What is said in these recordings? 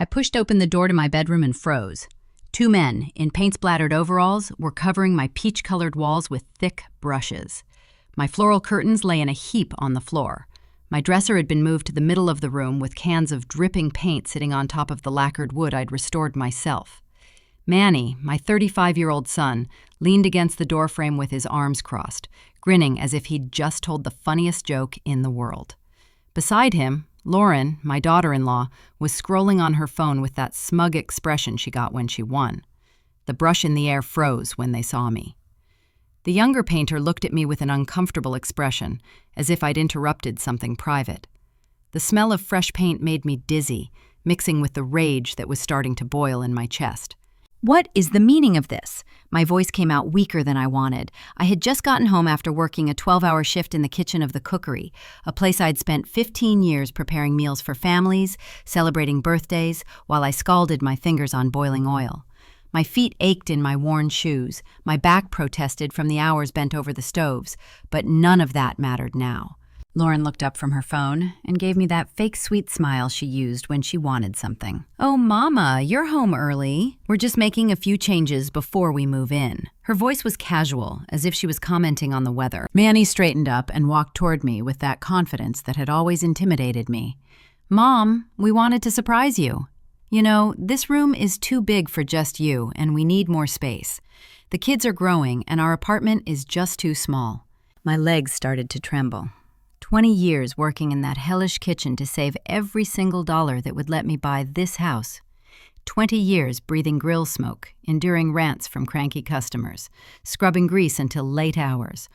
I pushed open the door to my bedroom and froze. Two men, in paint-splattered overalls, were covering my peach-colored walls with thick brushes. My floral curtains lay in a heap on the floor. My dresser had been moved to the middle of the room with cans of dripping paint sitting on top of the lacquered wood I'd restored myself. Manny, my 35-year-old son, leaned against the doorframe with his arms crossed, grinning as if he'd just told the funniest joke in the world. Beside him, Lauren, my daughter-in-law, was scrolling on her phone with that smug expression she got when she won. The brush in the air froze when they saw me. The younger painter looked at me with an uncomfortable expression, as if I'd interrupted something private. The smell of fresh paint made me dizzy, mixing with the rage that was starting to boil in my chest. What is the meaning of this? My voice came out weaker than I wanted. I had just gotten home after working a 12-hour shift in the kitchen of the Cookery, a place I'd spent 15 years preparing meals for families, celebrating birthdays, while I scalded my fingers on boiling oil. My feet ached in my worn shoes, my back protested from the hours bent over the stoves, but none of that mattered now. Lauren looked up from her phone and gave me that fake sweet smile she used when she wanted something. "Oh, Mama, you're home early. We're just making a few changes before we move in." Her voice was casual, as if she was commenting on the weather. Manny straightened up and walked toward me with that confidence that had always intimidated me. "Mom, we wanted to surprise you. You know, this room is too big for just you, and we need more space. The kids are growing, and our apartment is just too small." My legs started to tremble. 20 years working in that hellish kitchen to save every single dollar that would let me buy this house. 20 years breathing grill smoke, enduring rants from cranky customers, scrubbing grease until late hours,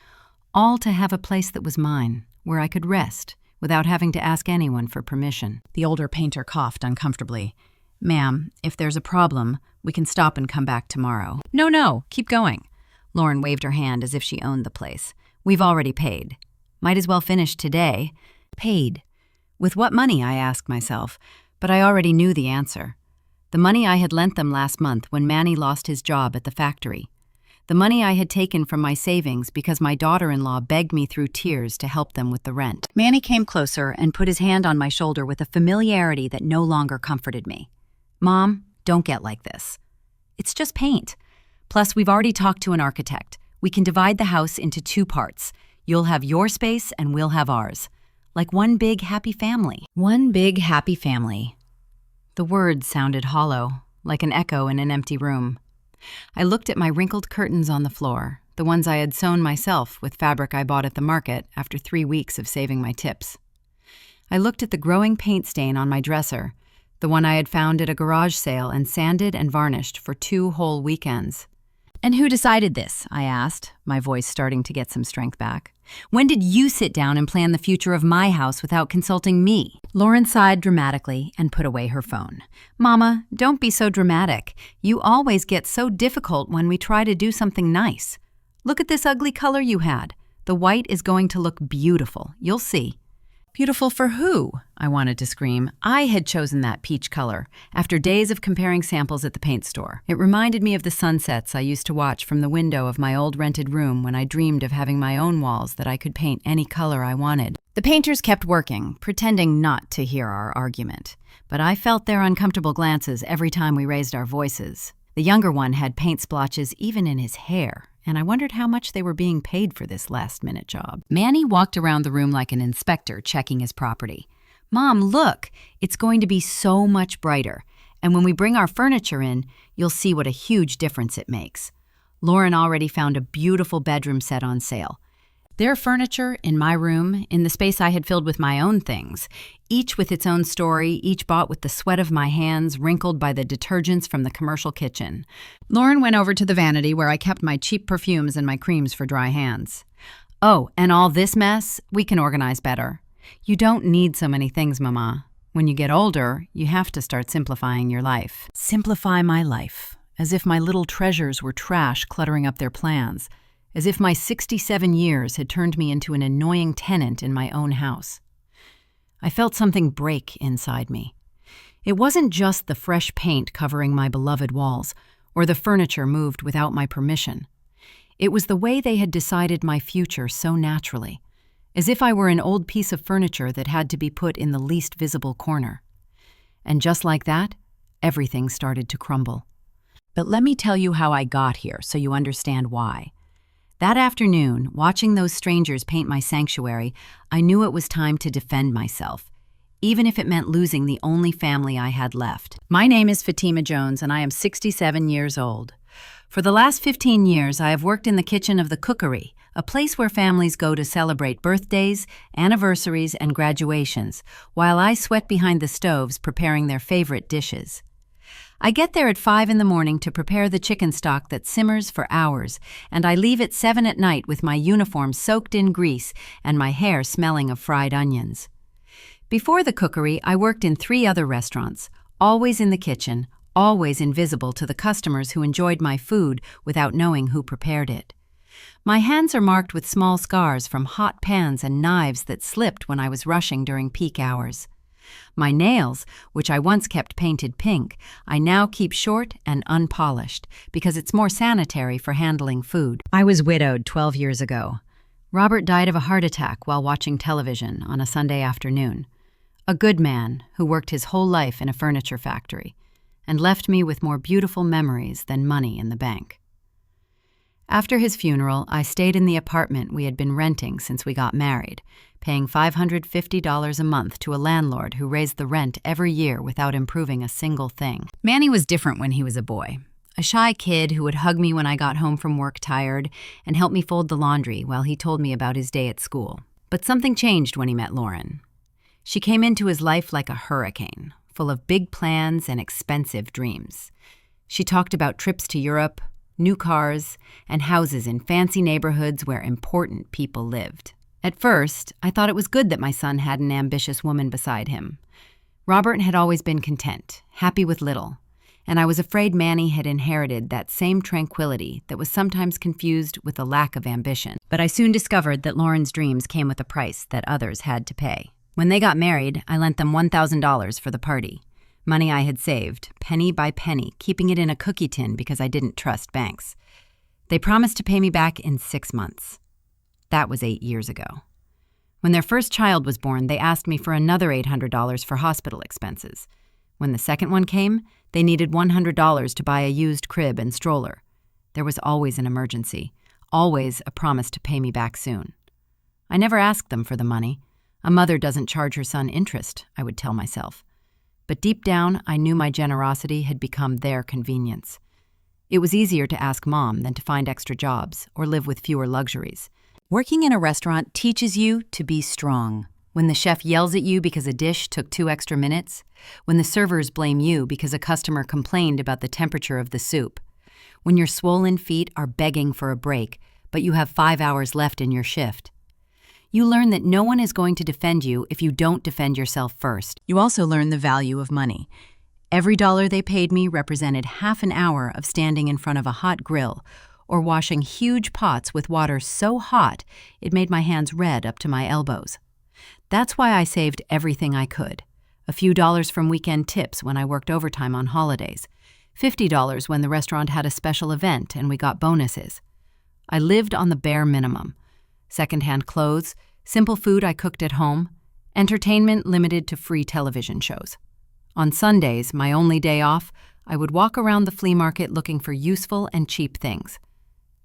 all to have a place that was mine, where I could rest without having to ask anyone for permission. The older painter coughed uncomfortably. "Ma'am, if there's a problem, we can stop and come back tomorrow." No, keep going." Lauren waved her hand as if she owned the place. "We've already paid. Might as well finish today." Paid. With what money, I asked myself, but I already knew the answer. The money I had lent them last month when Manny lost his job at the factory. The money I had taken from my savings because my daughter-in-law begged me through tears to help them with the rent. Manny came closer and put his hand on my shoulder with a familiarity that no longer comforted me. "Mom, don't get like this. It's just paint. Plus, we've already talked to an architect. We can divide the house into 2 parts. You'll have your space and we'll have ours. Like one big happy family." One big happy family. The words sounded hollow, like an echo in an empty room. I looked at my wrinkled curtains on the floor, the ones I had sewn myself with fabric I bought at the market after 3 weeks of saving my tips. I looked at the growing paint stain on my dresser, the one I had found at a garage sale and sanded and varnished for 2 whole weekends. "And who decided this?" I asked, my voice starting to get some strength back. "When did you sit down and plan the future of my house without consulting me?" Lauren sighed dramatically and put away her phone. "Mama, don't be so dramatic. You always get so difficult when we try to do something nice. Look at this ugly color you had. The white is going to look beautiful. You'll see." Beautiful for who? I wanted to scream. I had chosen that peach color, after days of comparing samples at the paint store. It reminded me of the sunsets I used to watch from the window of my old rented room when I dreamed of having my own walls that I could paint any color I wanted. The painters kept working, pretending not to hear our argument, but I felt their uncomfortable glances every time we raised our voices. The younger one had paint splotches even in his hair, and I wondered how much they were being paid for this last-minute job. Manny walked around the room like an inspector checking his property. "Mom, look, it's going to be so much brighter, and when we bring our furniture in, you'll see what a huge difference it makes." Lauren already found a beautiful bedroom set on sale. Their furniture in my room, in the space I had filled with my own things, each with its own story, each bought with the sweat of my hands, wrinkled by the detergents from the commercial kitchen. Lauren went over to the vanity where I kept my cheap perfumes and my creams for dry hands. "Oh, and all this mess, we can organize better. You don't need so many things, Mama. When you get older, you have to start simplifying your life." Simplify my life, as if my little treasures were trash cluttering up their plans. As if my 67 years had turned me into an annoying tenant in my own house. I felt something break inside me. It wasn't just the fresh paint covering my beloved walls, or the furniture moved without my permission. It was the way they had decided my future so naturally, as if I were an old piece of furniture that had to be put in the least visible corner. And just like that, everything started to crumble. But let me tell you how I got here so you understand why. That afternoon, watching those strangers paint my sanctuary, I knew it was time to defend myself, even if it meant losing the only family I had left. My name is Fatima Jones, and I am 67 years old. For the last 15 years, I have worked in the kitchen of the Cookery, a place where families go to celebrate birthdays, anniversaries, and graduations, while I sweat behind the stoves preparing their favorite dishes. I get there at 5 in the morning to prepare the chicken stock that simmers for hours, and I leave at 7 at night with my uniform soaked in grease and my hair smelling of fried onions. Before the Cookery, I worked in 3 other restaurants, always in the kitchen, always invisible to the customers who enjoyed my food without knowing who prepared it. My hands are marked with small scars from hot pans and knives that slipped when I was rushing during peak hours. My nails, which I once kept painted pink, I now keep short and unpolished because it's more sanitary for handling food. I was widowed 12 years ago. Robert died of a heart attack while watching television on a Sunday afternoon. A good man who worked his whole life in a furniture factory and left me with more beautiful memories than money in the bank. After his funeral, I stayed in the apartment we had been renting since we got married, paying $550 a month to a landlord who raised the rent every year without improving a single thing. Manny was different when he was a boy. A shy kid who would hug me when I got home from work tired and help me fold the laundry while he told me about his day at school. But something changed when he met Lauren. She came into his life like a hurricane, full of big plans and expensive dreams. She talked about trips to Europe, new cars, and houses in fancy neighborhoods where important people lived. At first, I thought it was good that my son had an ambitious woman beside him. Robert had always been content, happy with little, and I was afraid Manny had inherited that same tranquility that was sometimes confused with a lack of ambition. But I soon discovered that Lauren's dreams came with a price that others had to pay. When they got married, I lent them $1,000 for the party. Money I had saved, penny by penny, keeping it in a cookie tin because I didn't trust banks. They promised to pay me back in 6 months. That was 8 years ago. When their first child was born, they asked me for another $800 for hospital expenses. When the second one came, they needed $100 to buy a used crib and stroller. There was always an emergency, always a promise to pay me back soon. I never asked them for the money. A mother doesn't charge her son interest, I would tell myself. But deep down, I knew my generosity had become their convenience. It was easier to ask Mom than to find extra jobs or live with fewer luxuries. Working in a restaurant teaches you to be strong. When the chef yells at you because a dish took 2 extra minutes, when the servers blame you because a customer complained about the temperature of the soup, when your swollen feet are begging for a break, but you have 5 hours left in your shift. You learn that no one is going to defend you if you don't defend yourself first. You also learn the value of money. Every dollar they paid me represented half an hour of standing in front of a hot grill or washing huge pots with water so hot it made my hands red up to my elbows. That's why I saved everything I could. A few dollars from weekend tips when I worked overtime on holidays. $50 when the restaurant had a special event and we got bonuses. I lived on the bare minimum. Secondhand clothes, simple food I cooked at home, entertainment limited to free television shows. On Sundays, my only day off, I would walk around the flea market looking for useful and cheap things.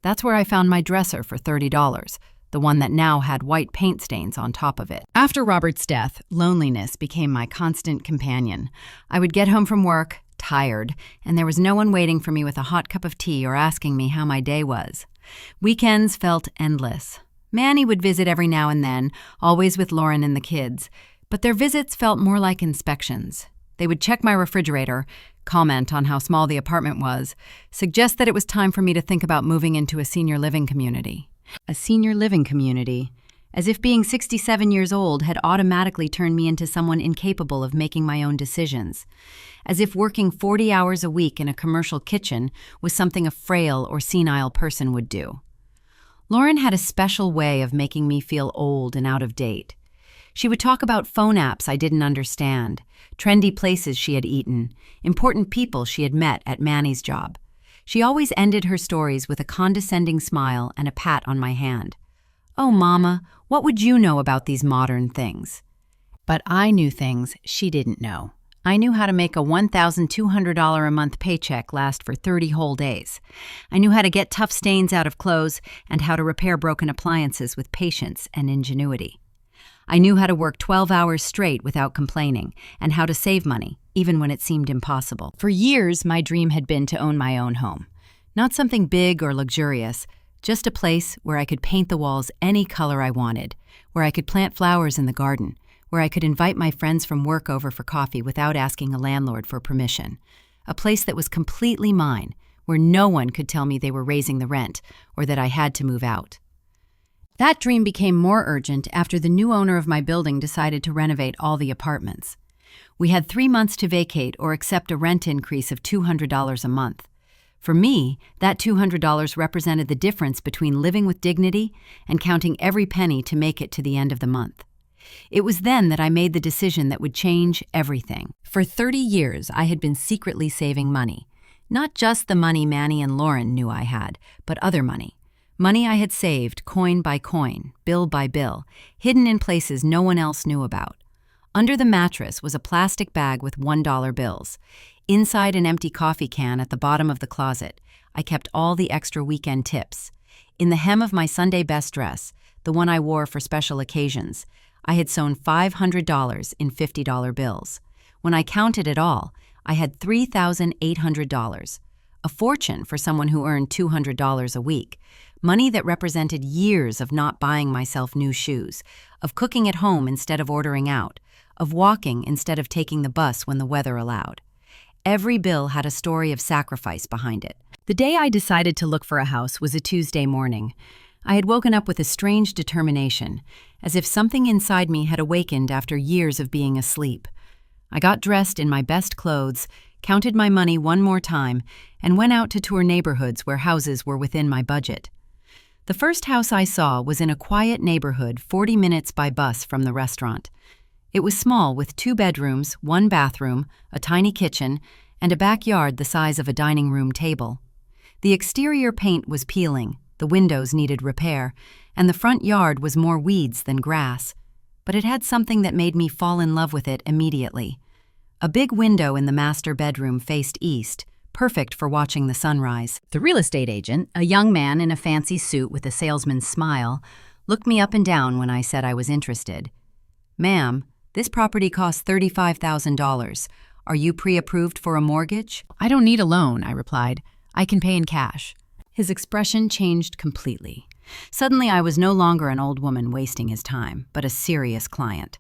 That's where I found my dresser for $30, the one that now had white paint stains on top of it. After Robert's death, loneliness became my constant companion. I would get home from work, tired, and there was no one waiting for me with a hot cup of tea or asking me how my day was. Weekends felt endless. Manny would visit every now and then, always with Lauren and the kids, but their visits felt more like inspections. They would check my refrigerator, comment on how small the apartment was, suggest that it was time for me to think about moving into a senior living community. A senior living community, as if being 67 years old had automatically turned me into someone incapable of making my own decisions. As if working 40 hours a week in a commercial kitchen was something a frail or senile person would do. Lauren had a special way of making me feel old and out of date. She would talk about phone apps I didn't understand, trendy places she had eaten, important people she had met at Manny's job. She always ended her stories with a condescending smile and a pat on my hand. "Oh, Mama, what would you know about these modern things?" But I knew things she didn't know. I knew how to make a $1,200 a month paycheck last for 30 whole days. I knew how to get tough stains out of clothes and how to repair broken appliances with patience and ingenuity. I knew how to work 12 hours straight without complaining and how to save money, even when it seemed impossible. For years, my dream had been to own my own home. Not something big or luxurious, just a place where I could paint the walls any color I wanted, where I could plant flowers in the garden, where I could invite my friends from work over for coffee without asking a landlord for permission. A place that was completely mine, where no one could tell me they were raising the rent or that I had to move out. That dream became more urgent after the new owner of my building decided to renovate all the apartments. We had 3 months to vacate or accept a rent increase of $200 a month. For me, that $200 represented the difference between living with dignity and counting every penny to make it to the end of the month. It was then that I made the decision that would change everything. For 30 years, I had been secretly saving money. Not just the money Manny and Lauren knew I had, but other money. Money I had saved, coin by coin, bill by bill, hidden in places no one else knew about. Under the mattress was a plastic bag with $1 bills. Inside an empty coffee can at the bottom of the closet, I kept all the extra weekend tips. In the hem of my Sunday best dress, the one I wore for special occasions, I had sewn $500 in $50 bills. When I counted it all, I had $3,800, a fortune for someone who earned $200 a week, money that represented years of not buying myself new shoes, of cooking at home instead of ordering out, of walking instead of taking the bus when the weather allowed. Every bill had a story of sacrifice behind it. The day I decided to look for a house was a Tuesday morning. I had woken up with a strange determination, as if something inside me had awakened after years of being asleep. I got dressed in my best clothes, counted my money one more time, and went out to tour neighborhoods where houses were within my budget. The first house I saw was in a quiet neighborhood 40 minutes by bus from the restaurant. It was small with 2 bedrooms, 1 bathroom, a tiny kitchen, and a backyard the size of a dining room table. The exterior paint was peeling, the windows needed repair, and the front yard was more weeds than grass. But it had something that made me fall in love with it immediately. A big window in the master bedroom faced east, perfect for watching the sunrise. The real estate agent, a young man in a fancy suit with a salesman's smile, looked me up and down when I said I was interested. "Ma'am, this property costs $35,000. Are you pre-approved for a mortgage?" "I don't need a loan," I replied. "I can pay in cash." His expression changed completely. Suddenly, I was no longer an old woman wasting his time, but a serious client.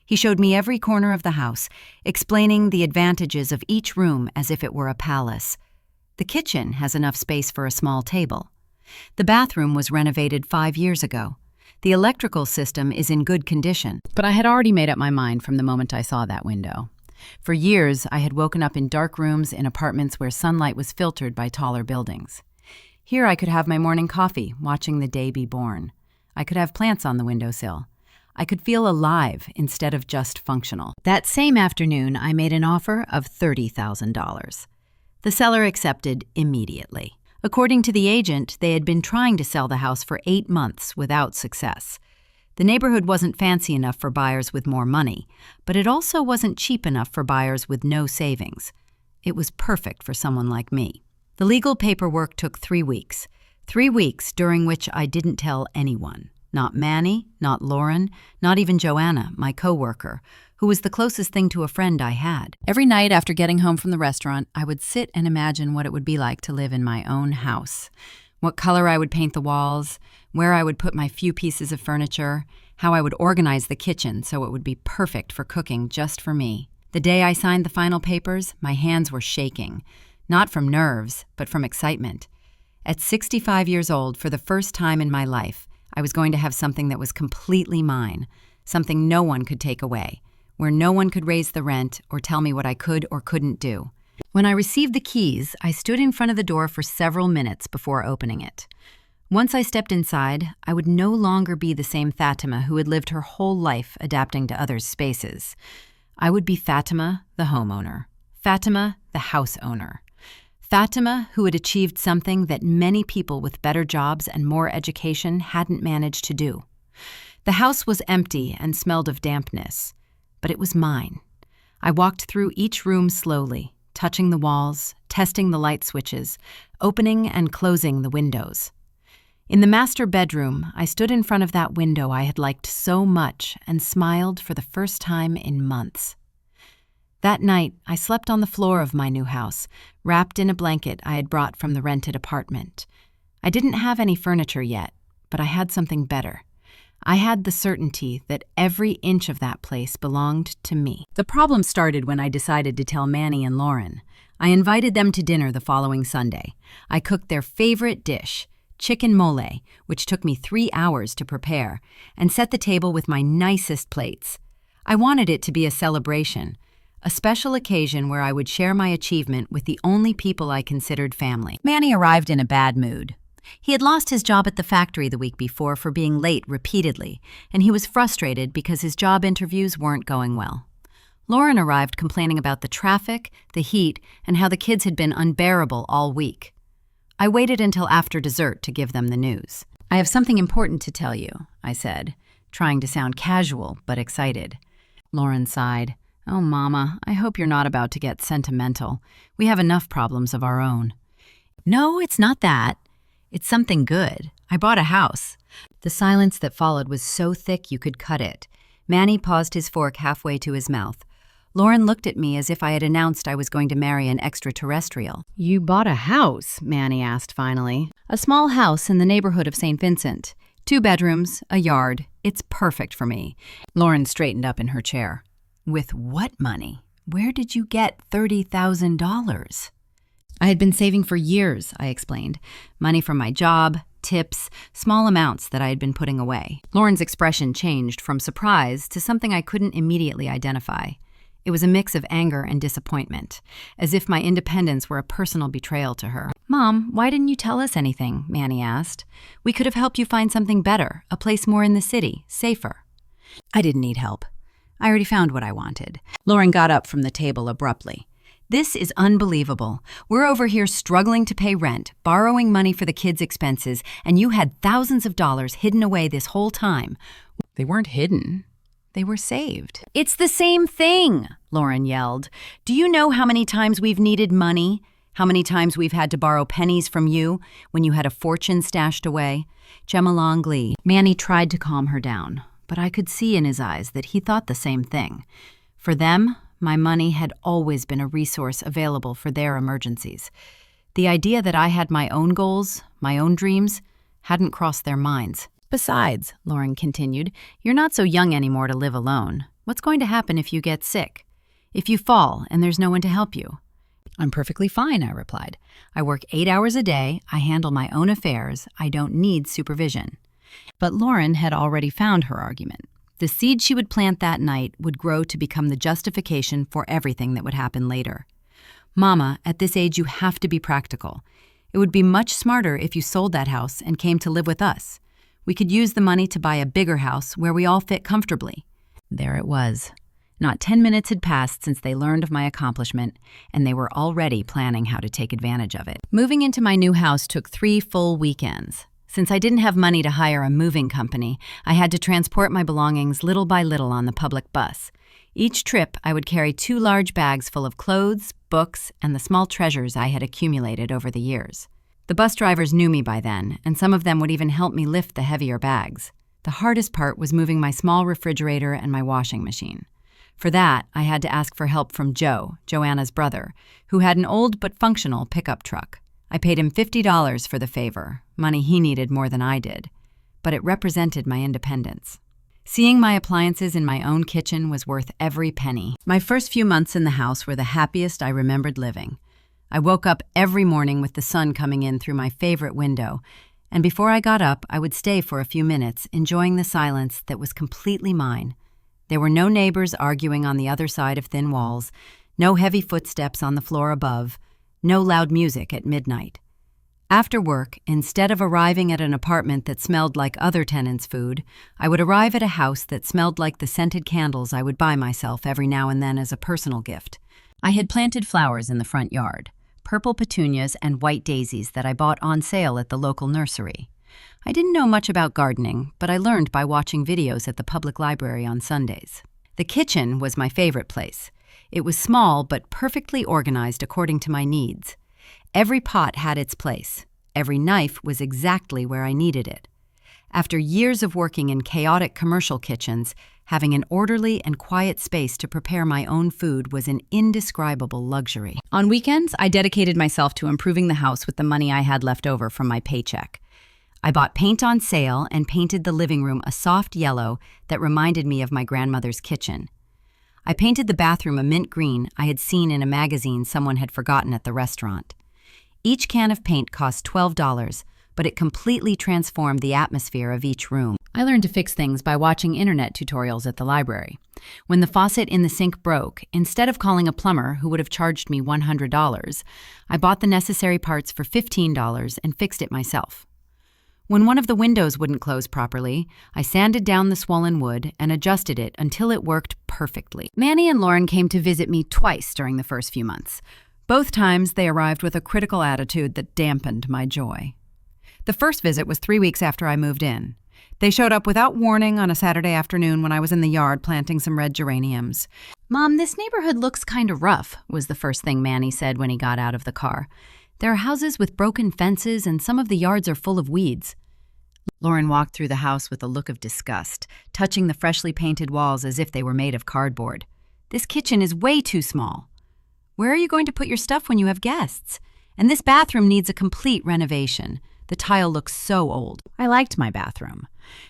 He showed me every corner of the house, explaining the advantages of each room as if it were a palace. The kitchen has enough space for a small table. The bathroom was renovated 5 years ago. The electrical system is in good condition. But I had already made up my mind from the moment I saw that window. For years, I had woken up in dark rooms in apartments where sunlight was filtered by taller buildings. Here I could have my morning coffee, watching the day be born. I could have plants on the windowsill. I could feel alive instead of just functional. That same afternoon, I made an offer of $30,000. The seller accepted immediately. According to the agent, they had been trying to sell the house for 8 months without success. The neighborhood wasn't fancy enough for buyers with more money, but it also wasn't cheap enough for buyers with no savings. It was perfect for someone like me. The legal paperwork took 3 weeks. 3 weeks during which I didn't tell anyone. Not Manny, not Lauren, not even Joanna, my coworker, who was the closest thing to a friend I had. Every night after getting home from the restaurant, I would sit and imagine what it would be like to live in my own house. What color I would paint the walls, where I would put my few pieces of furniture, how I would organize the kitchen so it would be perfect for cooking just for me. The day I signed the final papers, my hands were shaking, not from nerves, but from excitement. At 65 years old, for the first time in my life, I was going to have something that was completely mine, something no one could take away, where no one could raise the rent or tell me what I could or couldn't do. When I received the keys, I stood in front of the door for several minutes before opening it. Once I stepped inside, I would no longer be the same Fatima who had lived her whole life adapting to others' spaces. I would be Fatima, the homeowner. Fatima, the house owner. Fatima, who had achieved something that many people with better jobs and more education hadn't managed to do. The house was empty and smelled of dampness, but it was mine. I walked through each room slowly, touching the walls, testing the light switches, opening and closing the windows. In the master bedroom, I stood in front of that window I had liked so much and smiled for the first time in months. That night, I slept on the floor of my new house, wrapped in a blanket I had brought from the rented apartment. I didn't have any furniture yet, but I had something better. I had the certainty that every inch of that place belonged to me. The problem started when I decided to tell Manny and Lauren. I invited them to dinner the following Sunday. I cooked their favorite dish, chicken mole, which took me 3 hours to prepare, and set the table with my nicest plates. I wanted it to be a celebration, a special occasion where I would share my achievement with the only people I considered family. Manny arrived in a bad mood. He had lost his job at the factory the week before for being late repeatedly, and he was frustrated because his job interviews weren't going well. Lauren arrived complaining about the traffic, the heat, and how the kids had been unbearable all week. I waited until after dessert to give them the news. "I have something important to tell you," I said, trying to sound casual but excited. Lauren sighed. "Oh, Mama, I hope you're not about to get sentimental. We have enough problems of our own." "No, it's not that. It's something good. I bought a house." The silence that followed was so thick you could cut it. Manny paused his fork halfway to his mouth. Lauren looked at me as if I had announced I was going to marry an extraterrestrial. "You bought a house?" Manny asked finally. "A small house in the neighborhood of St. Vincent. 2 bedrooms, a yard. It's perfect for me." Lauren straightened up in her chair. "With what money? Where did you get $30,000? "I had been saving for years," I explained. "Money from my job, tips, small amounts that I had been putting away." Lauren's expression changed from surprise to something I couldn't immediately identify. It was a mix of anger and disappointment, as if my independence were a personal betrayal to her. "Mom, why didn't you tell us anything?" Manny asked. "We could have helped you find something better, a place more in the city, safer." I didn't need help. I already found what I wanted. Lauren got up from the table abruptly. "This is unbelievable. We're over here struggling to pay rent, borrowing money for the kids' expenses, and you had thousands of dollars hidden away this whole time." "They weren't hidden. They were saved." "It's the same thing," Lauren yelled. "Do you know how many times we've needed money? How many times we've had to borrow pennies from you when you had a fortune stashed away?" Gemma glee. Manny tried to calm her down, but I could see in his eyes that he thought the same thing. For them, my money had always been a resource available for their emergencies. The idea that I had my own goals, my own dreams, hadn't crossed their minds. "Besides," Lauren continued, "you're not so young anymore to live alone. What's going to happen if you get sick? If you fall and there's no one to help you?" "I'm perfectly fine," I replied. "I work 8 hours a day, I handle my own affairs, I don't need supervision." But Lauren had already found her argument. The seed she would plant that night would grow to become the justification for everything that would happen later. "Mama, at this age you have to be practical. It would be much smarter if you sold that house and came to live with us. We could use the money to buy a bigger house where we all fit comfortably." There it was. Not 10 minutes had passed since they learned of my accomplishment, and they were already planning how to take advantage of it. Moving into my new house took 3 full weekends. Since I didn't have money to hire a moving company, I had to transport my belongings little by little on the public bus. Each trip, I would carry 2 large bags full of clothes, books, and the small treasures I had accumulated over the years. The bus drivers knew me by then, and some of them would even help me lift the heavier bags. The hardest part was moving my small refrigerator and my washing machine. For that, I had to ask for help from Joe, Joanna's brother, who had an old but functional pickup truck. I paid him $50 for the favor, money he needed more than I did, but it represented my independence. Seeing my appliances in my own kitchen was worth every penny. My first few months in the house were the happiest I remembered living. I woke up every morning with the sun coming in through my favorite window, and before I got up, I would stay for a few minutes, enjoying the silence that was completely mine. There were no neighbors arguing on the other side of thin walls, no heavy footsteps on the floor above, no loud music at midnight. After work, instead of arriving at an apartment that smelled like other tenants' food, I would arrive at a house that smelled like the scented candles I would buy myself every now and then as a personal gift. I had planted flowers in the front yard, purple petunias and white daisies that I bought on sale at the local nursery. I didn't know much about gardening, but I learned by watching videos at the public library on Sundays. The kitchen was my favorite place. It was small but perfectly organized according to my needs. Every pot had its place. Every knife was exactly where I needed it. After years of working in chaotic commercial kitchens, having an orderly and quiet space to prepare my own food was an indescribable luxury. On weekends, I dedicated myself to improving the house with the money I had left over from my paycheck. I bought paint on sale and painted the living room a soft yellow that reminded me of my grandmother's kitchen. I painted the bathroom a mint green I had seen in a magazine someone had forgotten at the restaurant. Each can of paint cost $12, but it completely transformed the atmosphere of each room. I learned to fix things by watching internet tutorials at the library. When the faucet in the sink broke, instead of calling a plumber who would have charged me $100, I bought the necessary parts for $15 and fixed it myself. When one of the windows wouldn't close properly, I sanded down the swollen wood and adjusted it until it worked perfectly. Manny and Lauren came to visit me twice during the first few months. Both times, they arrived with a critical attitude that dampened my joy. The first visit was 3 weeks after I moved in. They showed up without warning on a Saturday afternoon when I was in the yard planting some red geraniums. "Mom, this neighborhood looks kind of rough," was the first thing Manny said when he got out of the car. "There are houses with broken fences and some of the yards are full of weeds." Lauren walked through the house with a look of disgust, touching the freshly painted walls as if they were made of cardboard. "This kitchen is way too small. Where are you going to put your stuff when you have guests? And this bathroom needs a complete renovation. The tile looks so old." I liked my bathroom.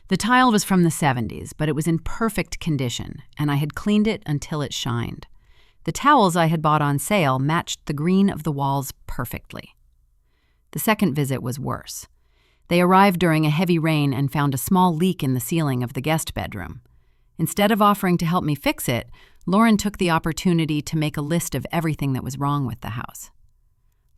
The tile was from the 70s, but it was in perfect condition, and I had cleaned it until it shined. The towels I had bought on sale matched the green of the walls perfectly. The second visit was worse. They arrived during a heavy rain and found a small leak in the ceiling of the guest bedroom. Instead of offering to help me fix it, Lauren took the opportunity to make a list of everything that was wrong with the house.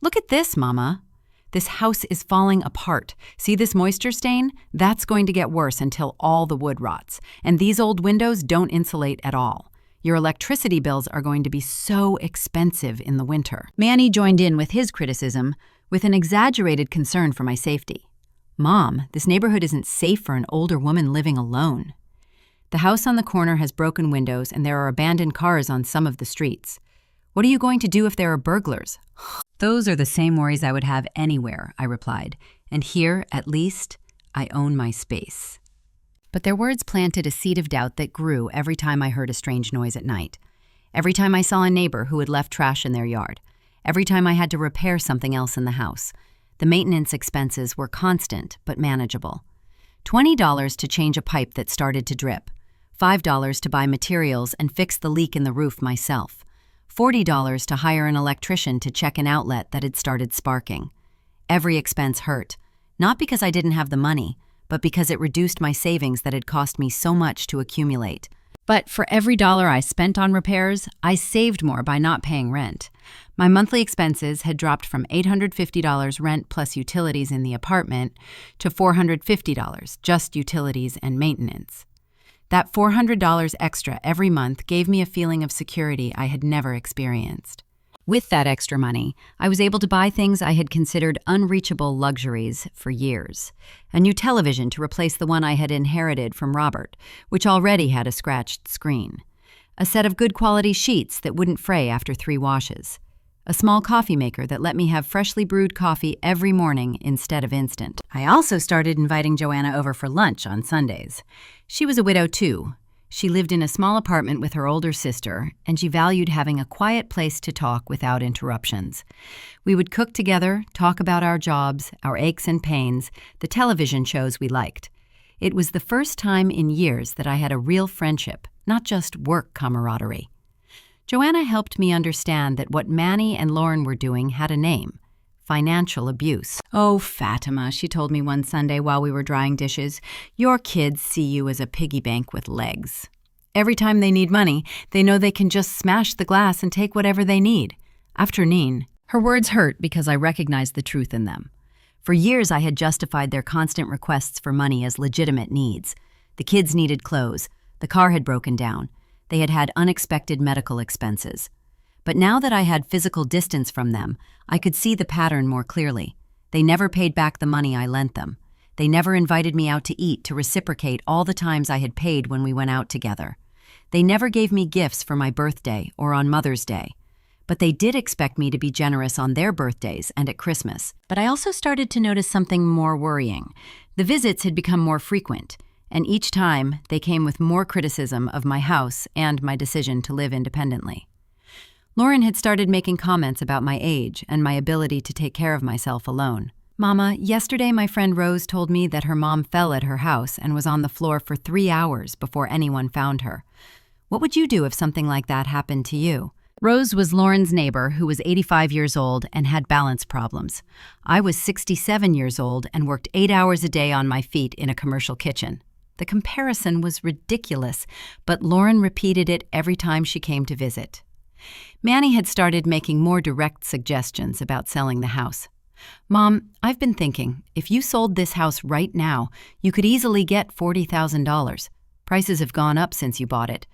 "Look at this, Mama. This house is falling apart. See this moisture stain? That's going to get worse until all the wood rots. And these old windows don't insulate at all. Your electricity bills are going to be so expensive in the winter." Manny joined in with his criticism with an exaggerated concern for my safety. "Mom, this neighborhood isn't safe for an older woman living alone. The house on the corner has broken windows and there are abandoned cars on some of the streets. What are you going to do if there are burglars?" "Those are the same worries I would have anywhere," I replied. "And here, at least, I own my space." But their words planted a seed of doubt that grew every time I heard a strange noise at night. Every time I saw a neighbor who had left trash in their yard. Every time I had to repair something else in the house. The maintenance expenses were constant but manageable. $20 to change a pipe that started to drip. $5 to buy materials and fix the leak in the roof myself. $40 to hire an electrician to check an outlet that had started sparking. Every expense hurt, not because I didn't have the money, but because it reduced my savings that had cost me so much to accumulate. But for every dollar I spent on repairs, I saved more by not paying rent. My monthly expenses had dropped from $850 rent plus utilities in the apartment to $450, just utilities and maintenance. That $400 extra every month gave me a feeling of security I had never experienced. With that extra money, I was able to buy things I had considered unreachable luxuries for years. A new television to replace the one I had inherited from Robert, which already had a scratched screen. A set of good quality sheets that wouldn't fray after 3 washes. A small coffee maker that let me have freshly brewed coffee every morning instead of instant. I also started inviting Joanna over for lunch on Sundays. She was a widow too. She lived in a small apartment with her older sister, and she valued having a quiet place to talk without interruptions. We would cook together, talk about our jobs, our aches and pains, the television shows we liked. It was the first time in years that I had a real friendship, not just work camaraderie. Joanna helped me understand that what Manny and Lauren were doing had a name: financial abuse. "Oh, Fatima," she told me one Sunday while we were drying dishes, "your kids see you as a piggy bank with legs. Every time they need money, they know they can just smash the glass and take whatever they need." Afternoon. Her words hurt because I recognized the truth in them. For years, I had justified their constant requests for money as legitimate needs. The kids needed clothes. The car had broken down. They had had unexpected medical expenses. But now that I had physical distance from them, I could see the pattern more clearly. They never paid back the money I lent them. They never invited me out to eat to reciprocate all the times I had paid when we went out together. They never gave me gifts for my birthday or on Mother's Day, but they did expect me to be generous on their birthdays and at Christmas. But I also started to notice something more worrying. The visits had become more frequent, and each time they came with more criticism of my house and my decision to live independently. Lauren had started making comments about my age and my ability to take care of myself alone. Mama, yesterday my friend Rose told me that her mom fell at her house and was on the floor for 3 hours before anyone found her. What would you do if something like that happened to you? Rose was Lauren's neighbor who was 85 years old and had balance problems. I was 67 years old and worked 8 hours a day on my feet in a commercial kitchen. The comparison was ridiculous, but Lauren repeated it every time she came to visit. Manny had started making more direct suggestions about selling the house. Mom, I've been thinking, if you sold this house right now, you could easily get $40,000. Prices have gone up since you bought it.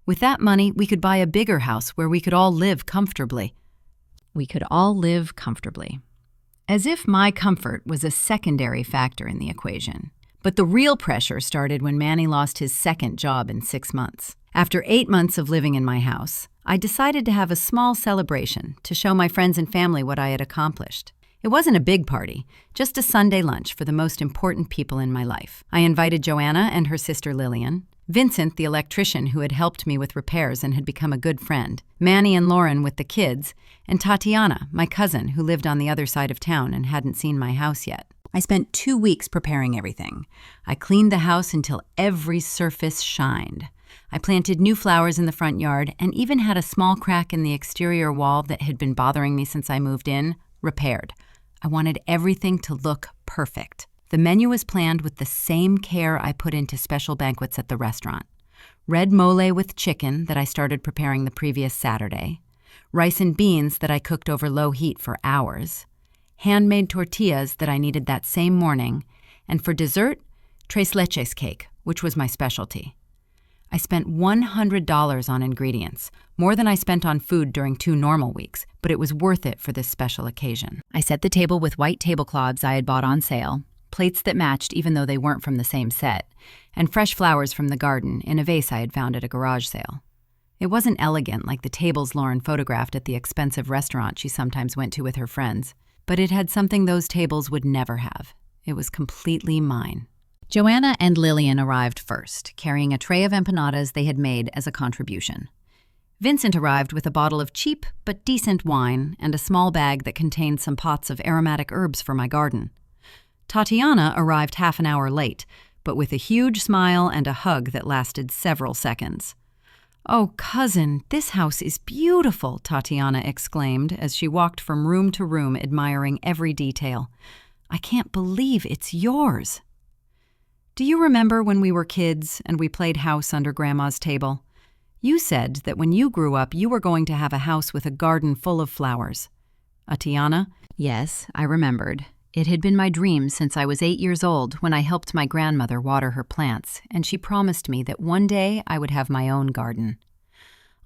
With that money, we could buy a bigger house where we could all live comfortably. We could all live comfortably. As if my comfort was a secondary factor in the equation. But the real pressure started when Manny lost his second job in 6 months. After 8 months of living in my house, I decided to have a small celebration to show my friends and family what I had accomplished. It wasn't a big party, just a Sunday lunch for the most important people in my life. I invited Joanna and her sister Lillian, Vincent, the electrician who had helped me with repairs and had become a good friend, Manny and Lauren with the kids, and Tatiana, my cousin, who lived on the other side of town and hadn't seen my house yet. I spent 2 weeks preparing everything. I cleaned the house until every surface shined. I planted new flowers in the front yard and even had a small crack in the exterior wall that had been bothering me since I moved in repaired. I wanted everything to look perfect. The menu was planned with the same care I put into special banquets at the restaurant. Red mole with chicken that I started preparing the previous Saturday, rice and beans that I cooked over low heat for hours, handmade tortillas that I needed that same morning, and for dessert, tres leches cake, which was my specialty. I spent $100 on ingredients, more than I spent on food during 2 normal weeks, but it was worth it for this special occasion. I set the table with white tablecloths I had bought on sale, plates that matched even though they weren't from the same set, and fresh flowers from the garden in a vase I had found at a garage sale. It wasn't elegant like the tables Lauren photographed at the expensive restaurant she sometimes went to with her friends, but it had something those tables would never have. It was completely mine. Joanna and Lillian arrived first, carrying a tray of empanadas they had made as a contribution. Vincent arrived with a bottle of cheap but decent wine and a small bag that contained some pots of aromatic herbs for my garden. Tatiana arrived half an hour late, but with a huge smile and a hug that lasted several seconds. "Oh, cousin, this house is beautiful," Tatiana exclaimed as she walked from room to room admiring every detail. "I can't believe it's yours." "Do you remember when we were kids and we played house under Grandma's table? You said that when you grew up you were going to have a house with a garden full of flowers." Tatiana? Yes, I remembered. It had been my dream since I was 8 years old when I helped my grandmother water her plants, and she promised me that one day I would have my own garden.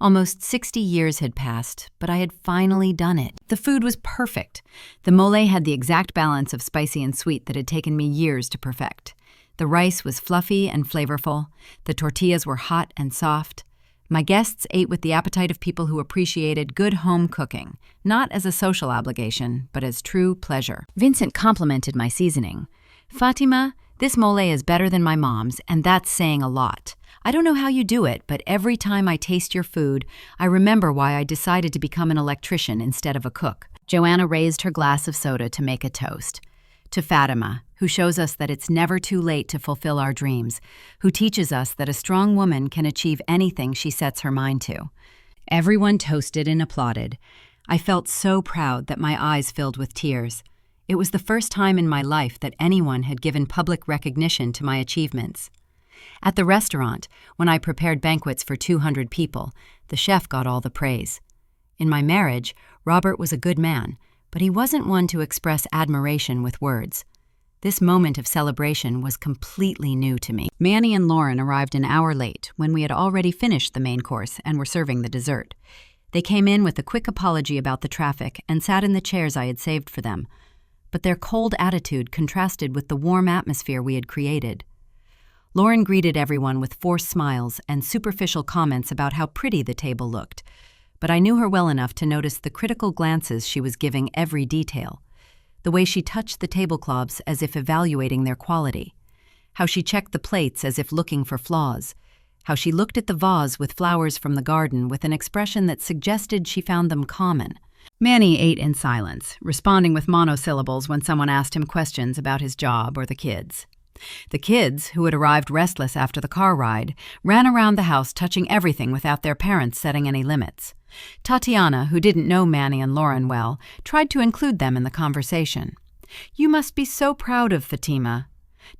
Almost 60 years had passed, but I had finally done it. The food was perfect. The mole had the exact balance of spicy and sweet that had taken me years to perfect. The rice was fluffy and flavorful. The tortillas were hot and soft. My guests ate with the appetite of people who appreciated good home cooking, not as a social obligation, but as true pleasure. Vincent complimented my seasoning. "Fatima, this mole is better than my mom's, and that's saying a lot. I don't know how you do it, but every time I taste your food, I remember why I decided to become an electrician instead of a cook." Joanna raised her glass of soda to make a toast. To Fatima, who shows us that it's never too late to fulfill our dreams, who teaches us that a strong woman can achieve anything she sets her mind to. Everyone toasted and applauded. I felt so proud that my eyes filled with tears. It was the first time in my life that anyone had given public recognition to my achievements. At the restaurant, when I prepared banquets for 200 people, the chef got all the praise. In my marriage, Robert was a good man, but he wasn't one to express admiration with words. This moment of celebration was completely new to me. Manny and Lauren arrived an hour late when we had already finished the main course and were serving the dessert. They came in with a quick apology about the traffic and sat in the chairs I had saved for them, but their cold attitude contrasted with the warm atmosphere we had created. Lauren greeted everyone with forced smiles and superficial comments about how pretty the table looked. But I knew her well enough to notice the critical glances she was giving every detail. The way she touched the tablecloths as if evaluating their quality. How she checked the plates as if looking for flaws. How she looked at the vase with flowers from the garden with an expression that suggested she found them common. Manny ate in silence, responding with monosyllables when someone asked him questions about his job or the kids. The kids, who had arrived restless after the car ride, ran around the house touching everything without their parents setting any limits. Tatiana, who didn't know Manny and Lauren well, tried to include them in the conversation. "You must be so proud of Fatima.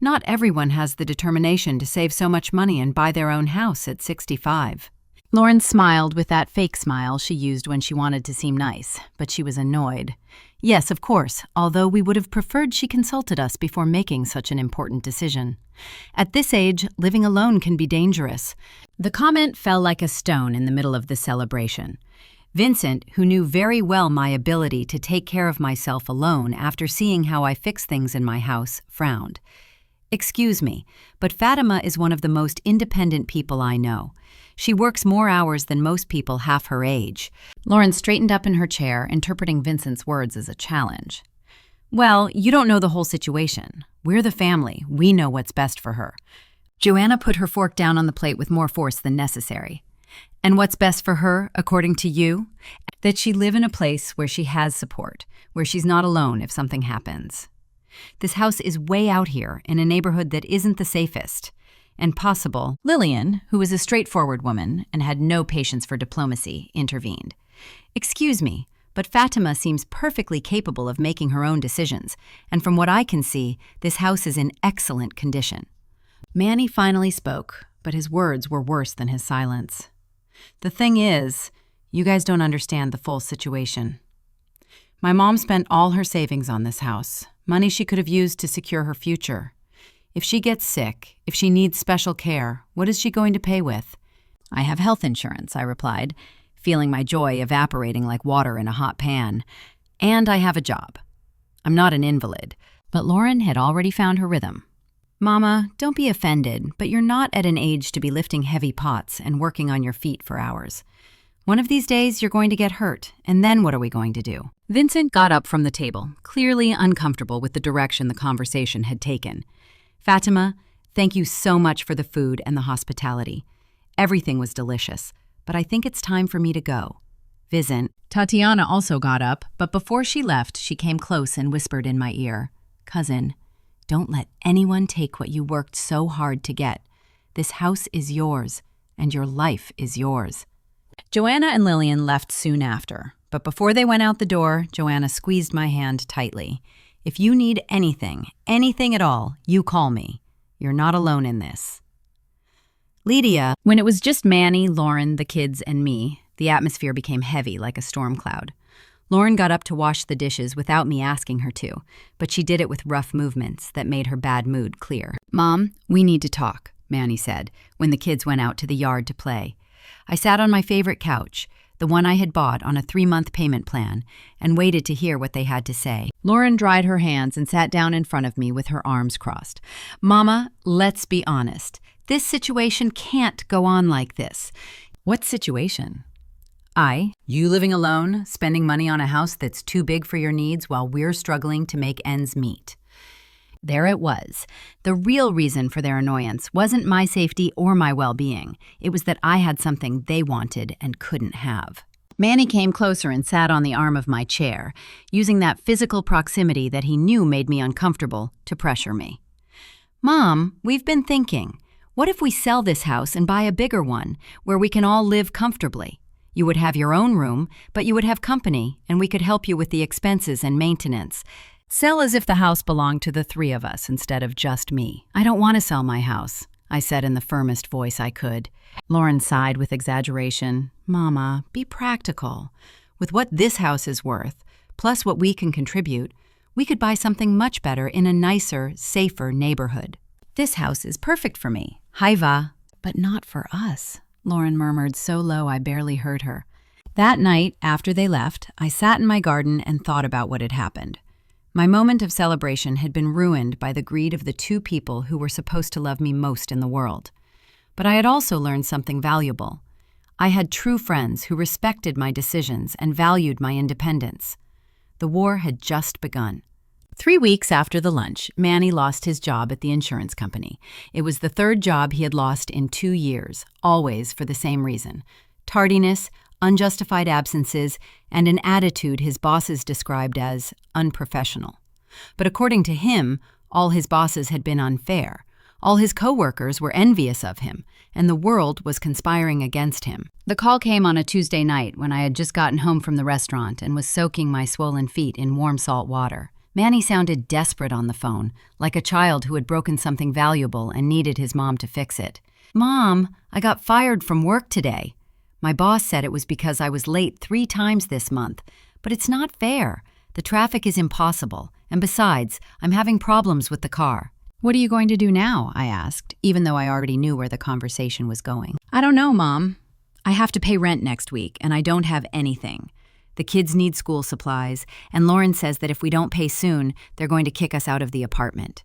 Not everyone has the determination to save so much money and buy their own house at 65. Lauren smiled with that fake smile she used when she wanted to seem nice, but she was annoyed. Yes, of course, although we would have preferred she consulted us before making such an important decision. At this age, living alone can be dangerous. The comment fell like a stone in the middle of the celebration. Vincent, who knew very well my ability to take care of myself alone after seeing how I fix things in my house, frowned. "Excuse me, but Fatima is one of the most independent people I know. She works more hours than most people half her age." Lauren straightened up in her chair, interpreting Vincent's words as a challenge. "Well, you don't know the whole situation. We're the family. We know what's best for her." Joanna put her fork down on the plate with more force than necessary. "And what's best for her, according to you? That she live in a place where she has support, where she's not alone if something happens. This house is way out here in a neighborhood that isn't the safest. And possible." Lillian, who was a straightforward woman and had no patience for diplomacy, intervened. "Excuse me, but Fatima seems perfectly capable of making her own decisions, and from what I can see, this house is in excellent condition." Manny finally spoke, but his words were worse than his silence. "The thing is, you guys don't understand the full situation. My mom spent all her savings on this house, money she could have used to secure her future. If she gets sick, if she needs special care, what is she going to pay with?" "I have health insurance," I replied, feeling my joy evaporating like water in a hot pan. "And I have a job. I'm not an invalid." But Lauren had already found her rhythm. "Mama, don't be offended, but you're not at an age to be lifting heavy pots and working on your feet for hours. One of these days, you're going to get hurt, and then what are we going to do?" Vincent got up from the table, clearly uncomfortable with the direction the conversation had taken. "Fatima, thank you so much for the food and the hospitality. Everything was delicious, but I think it's time for me to go. Vincent." Tatiana also got up, but before she left, she came close and whispered in my ear, "Cousin, don't let anyone take what you worked so hard to get. This house is yours, and your life is yours." Joanna and Lillian left soon after, but before they went out the door, Joanna squeezed my hand tightly. "If you need anything at all, you call me. You're not alone in this." Lydia. When it was just Manny, Lauren, the kids, and me, the atmosphere became heavy like a storm cloud. Lauren got up to wash the dishes without me asking her to, but she did it with rough movements that made her bad mood clear. "Mom, we need to talk," Manny said, when the kids went out to the yard to play. I sat on my favorite couch, the one I had bought on a 3-month payment plan, and waited to hear what they had to say. Lauren dried her hands and sat down in front of me with her arms crossed. "Mama, let's be honest. This situation can't go on like this." "What situation?" You living alone, spending money on a house that's too big for your needs while we're struggling to make ends meet." There it was. The real reason for their annoyance wasn't my safety or my well-being. It was that I had something they wanted and couldn't have. Manny came closer and sat on the arm of my chair, using that physical proximity that he knew made me uncomfortable to pressure me. "Mom, we've been thinking, what if we sell this house and buy a bigger one, where we can all live comfortably? You would have your own room, but you would have company, and we could help you with the expenses and maintenance. Sell as if the house belonged to the 3 of us instead of just me." "I don't want to sell my house," I said in the firmest voice I could. Lauren sighed with exaggeration. "Mama, be practical. With what this house is worth, plus what we can contribute, we could buy something much better in a nicer, safer neighborhood." "This house is perfect for me. Haiva." "But not for us," Lauren murmured so low I barely heard her. That night, after they left, I sat in my garden and thought about what had happened. My moment of celebration had been ruined by the greed of the two people who were supposed to love me most in the world. But I had also learned something valuable. I had true friends who respected my decisions and valued my independence. The war had just begun. 3 weeks after the lunch, Manny lost his job at the insurance company. It was the third job he had lost in 2 years, always for the same reason: tardiness, unjustified absences, and an attitude his bosses described as unprofessional. But according to him, all his bosses had been unfair. All his coworkers were envious of him, and the world was conspiring against him. The call came on a Tuesday night when I had just gotten home from the restaurant and was soaking my swollen feet in warm salt water. Manny sounded desperate on the phone, like a child who had broken something valuable and needed his mom to fix it. "Mom, I got fired from work today. My boss said it was because I was late 3 times this month, but it's not fair. The traffic is impossible, and besides, I'm having problems with the car." "What are you going to do now?" I asked, even though I already knew where the conversation was going. "I don't know, Mom. I have to pay rent next week, and I don't have anything. The kids need school supplies, and Lauren says that if we don't pay soon, they're going to kick us out of the apartment."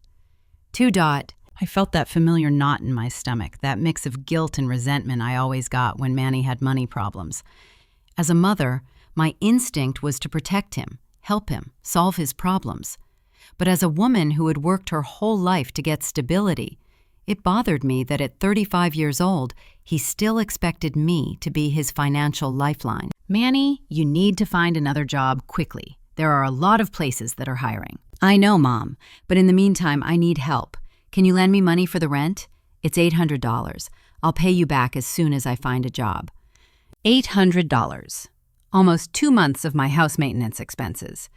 I felt that familiar knot in my stomach, that mix of guilt and resentment I always got when Manny had money problems. As a mother, my instinct was to protect him, help him, solve his problems. But as a woman who had worked her whole life to get stability, it bothered me that at 35 years old, he still expected me to be his financial lifeline. "Manny, you need to find another job quickly. There are a lot of places that are hiring." "I know, Mom, but in the meantime, I need help. Can you lend me money for the rent? It's $800. I'll pay you back as soon as I find a job." $800. Almost 2 months of my house maintenance expenses.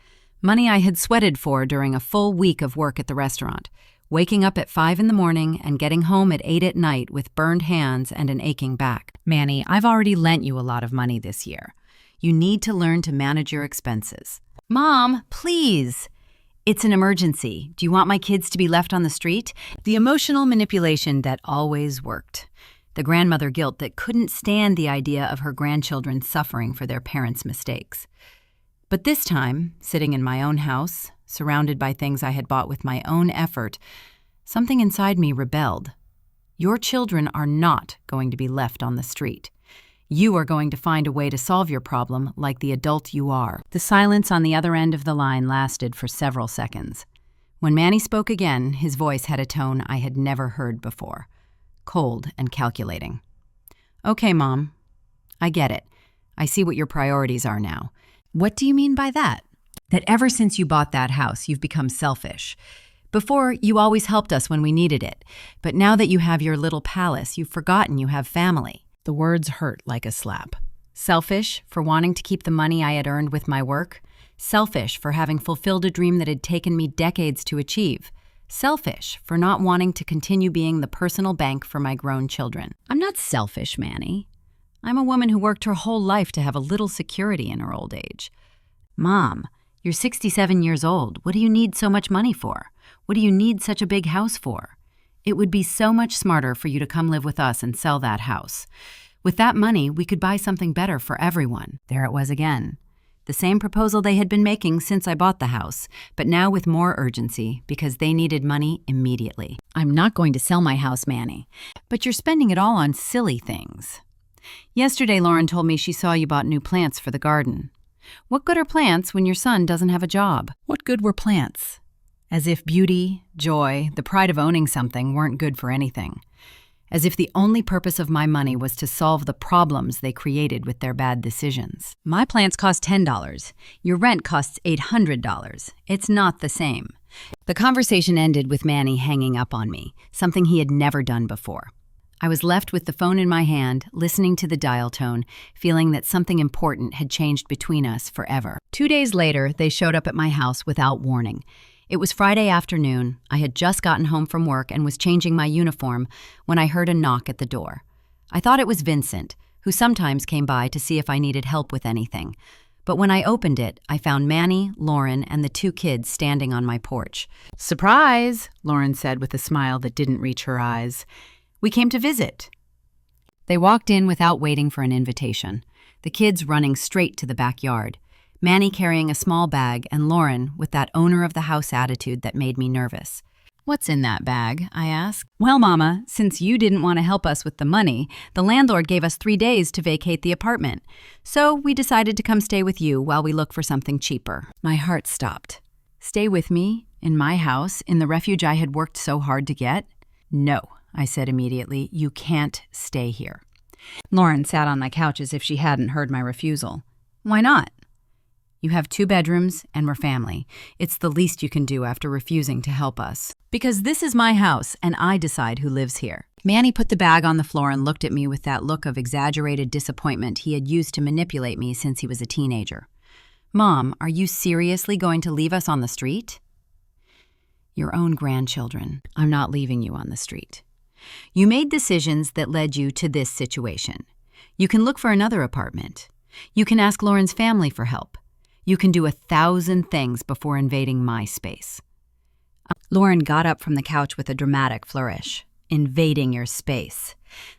Money I had sweated for during a full week of work at the restaurant, waking up at 5 in the morning and getting home at 8 at night with burned hands and an aching back. "Manny, I've already lent you a lot of money this year. You need to learn to manage your expenses." "Mom, please. It's an emergency. Do you want my kids to be left on the street?" The emotional manipulation that always worked. The grandmother guilt that couldn't stand the idea of her grandchildren suffering for their parents' mistakes. But this time, sitting in my own house, surrounded by things I had bought with my own effort, something inside me rebelled. Your children are not going to be left on the street. You are going to find a way to solve your problem like the adult you are. The silence on the other end of the line lasted for several seconds. When Manny spoke again, his voice had a tone I had never heard before, cold and calculating. "Okay, Mom. I get it. I see what your priorities are now." "What do you mean by that?" "That ever since you bought that house, you've become selfish. Before, you always helped us when we needed it. But now that you have your little palace, you've forgotten you have family." The words hurt like a slap. Selfish for wanting to keep the money I had earned with my work. Selfish for having fulfilled a dream that had taken me decades to achieve. Selfish for not wanting to continue being the personal bank for my grown children. "I'm not selfish, Manny. I'm a woman who worked her whole life to have a little security in her old age." "Mom, you're 67 years old. What do you need so much money for? What do you need such a big house for? It would be so much smarter for you to come live with us and sell that house. With that money, we could buy something better for everyone." There it was again. The same proposal they had been making since I bought the house, but now with more urgency because they needed money immediately. "I'm not going to sell my house, Manny. But you're spending it all on silly things. Yesterday, Lauren told me she saw you bought new plants for the garden. What good are plants when your son doesn't have a job?" What good were plants? As if beauty, joy, the pride of owning something weren't good for anything. As if the only purpose of my money was to solve the problems they created with their bad decisions. "My plants cost $10. Your rent costs $800. It's not the same." The conversation ended with Manny hanging up on me, something he had never done before. I was left with the phone in my hand, listening to the dial tone, feeling that something important had changed between us forever. 2 days later, they showed up at my house without warning. It was Friday afternoon. I had just gotten home from work and was changing my uniform when I heard a knock at the door. I thought it was Vincent, who sometimes came by to see if I needed help with anything. But when I opened it, I found Manny, Lauren, and the 2 kids standing on my porch. "Surprise," Lauren said with a smile that didn't reach her eyes. "We came to visit." They walked in without waiting for an invitation, the kids running straight to the backyard. Manny carrying a small bag and Lauren with that owner of the house attitude that made me nervous. "What's in that bag?" I asked. "Well, Mama, since you didn't want to help us with the money, the landlord gave us 3 days to vacate the apartment. So we decided to come stay with you while we look for something cheaper." My heart stopped. Stay with me? In my house? In the refuge I had worked so hard to get? "No," I said immediately. "You can't stay here." Lauren sat on my couch as if she hadn't heard my refusal. "Why not?" "You have 2 bedrooms and we're family. It's the least you can do after refusing to help us. Because this is my house and I decide who lives here." Manny put the bag on the floor and looked at me with that look of exaggerated disappointment he had used to manipulate me since he was a teenager. "Mom, are you seriously going to leave us on the street?" "Your own grandchildren. I'm not leaving you on the street. You made decisions that led you to this situation. You can look for another apartment. You can ask Lauren's family for help. You can do 1,000 things before invading my space." Lauren got up from the couch with a dramatic flourish. "Invading your space.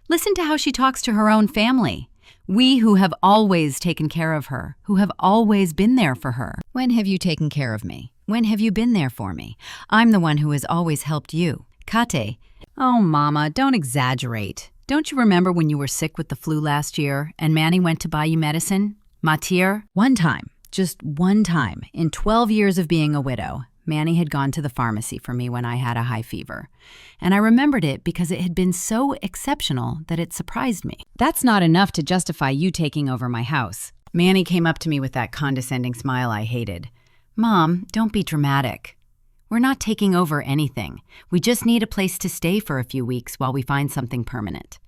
Listen to how she talks to her own family. We who have always taken care of her, who have always been there for her. When have you taken care of me? When have you been there for me? I'm the one who has always helped you. Kate." "Oh, Mama, don't exaggerate. Don't you remember when you were sick with the flu last year and Manny went to buy you medicine? Matir?" One time, just one time, in 12 years of being a widow, Manny had gone to the pharmacy for me when I had a high fever. And I remembered it because it had been so exceptional that it surprised me. "That's not enough to justify you taking over my house." Manny came up to me with that condescending smile I hated. "Mom, don't be dramatic. We're not taking over anything. We just need a place to stay for a few weeks while we find something permanent."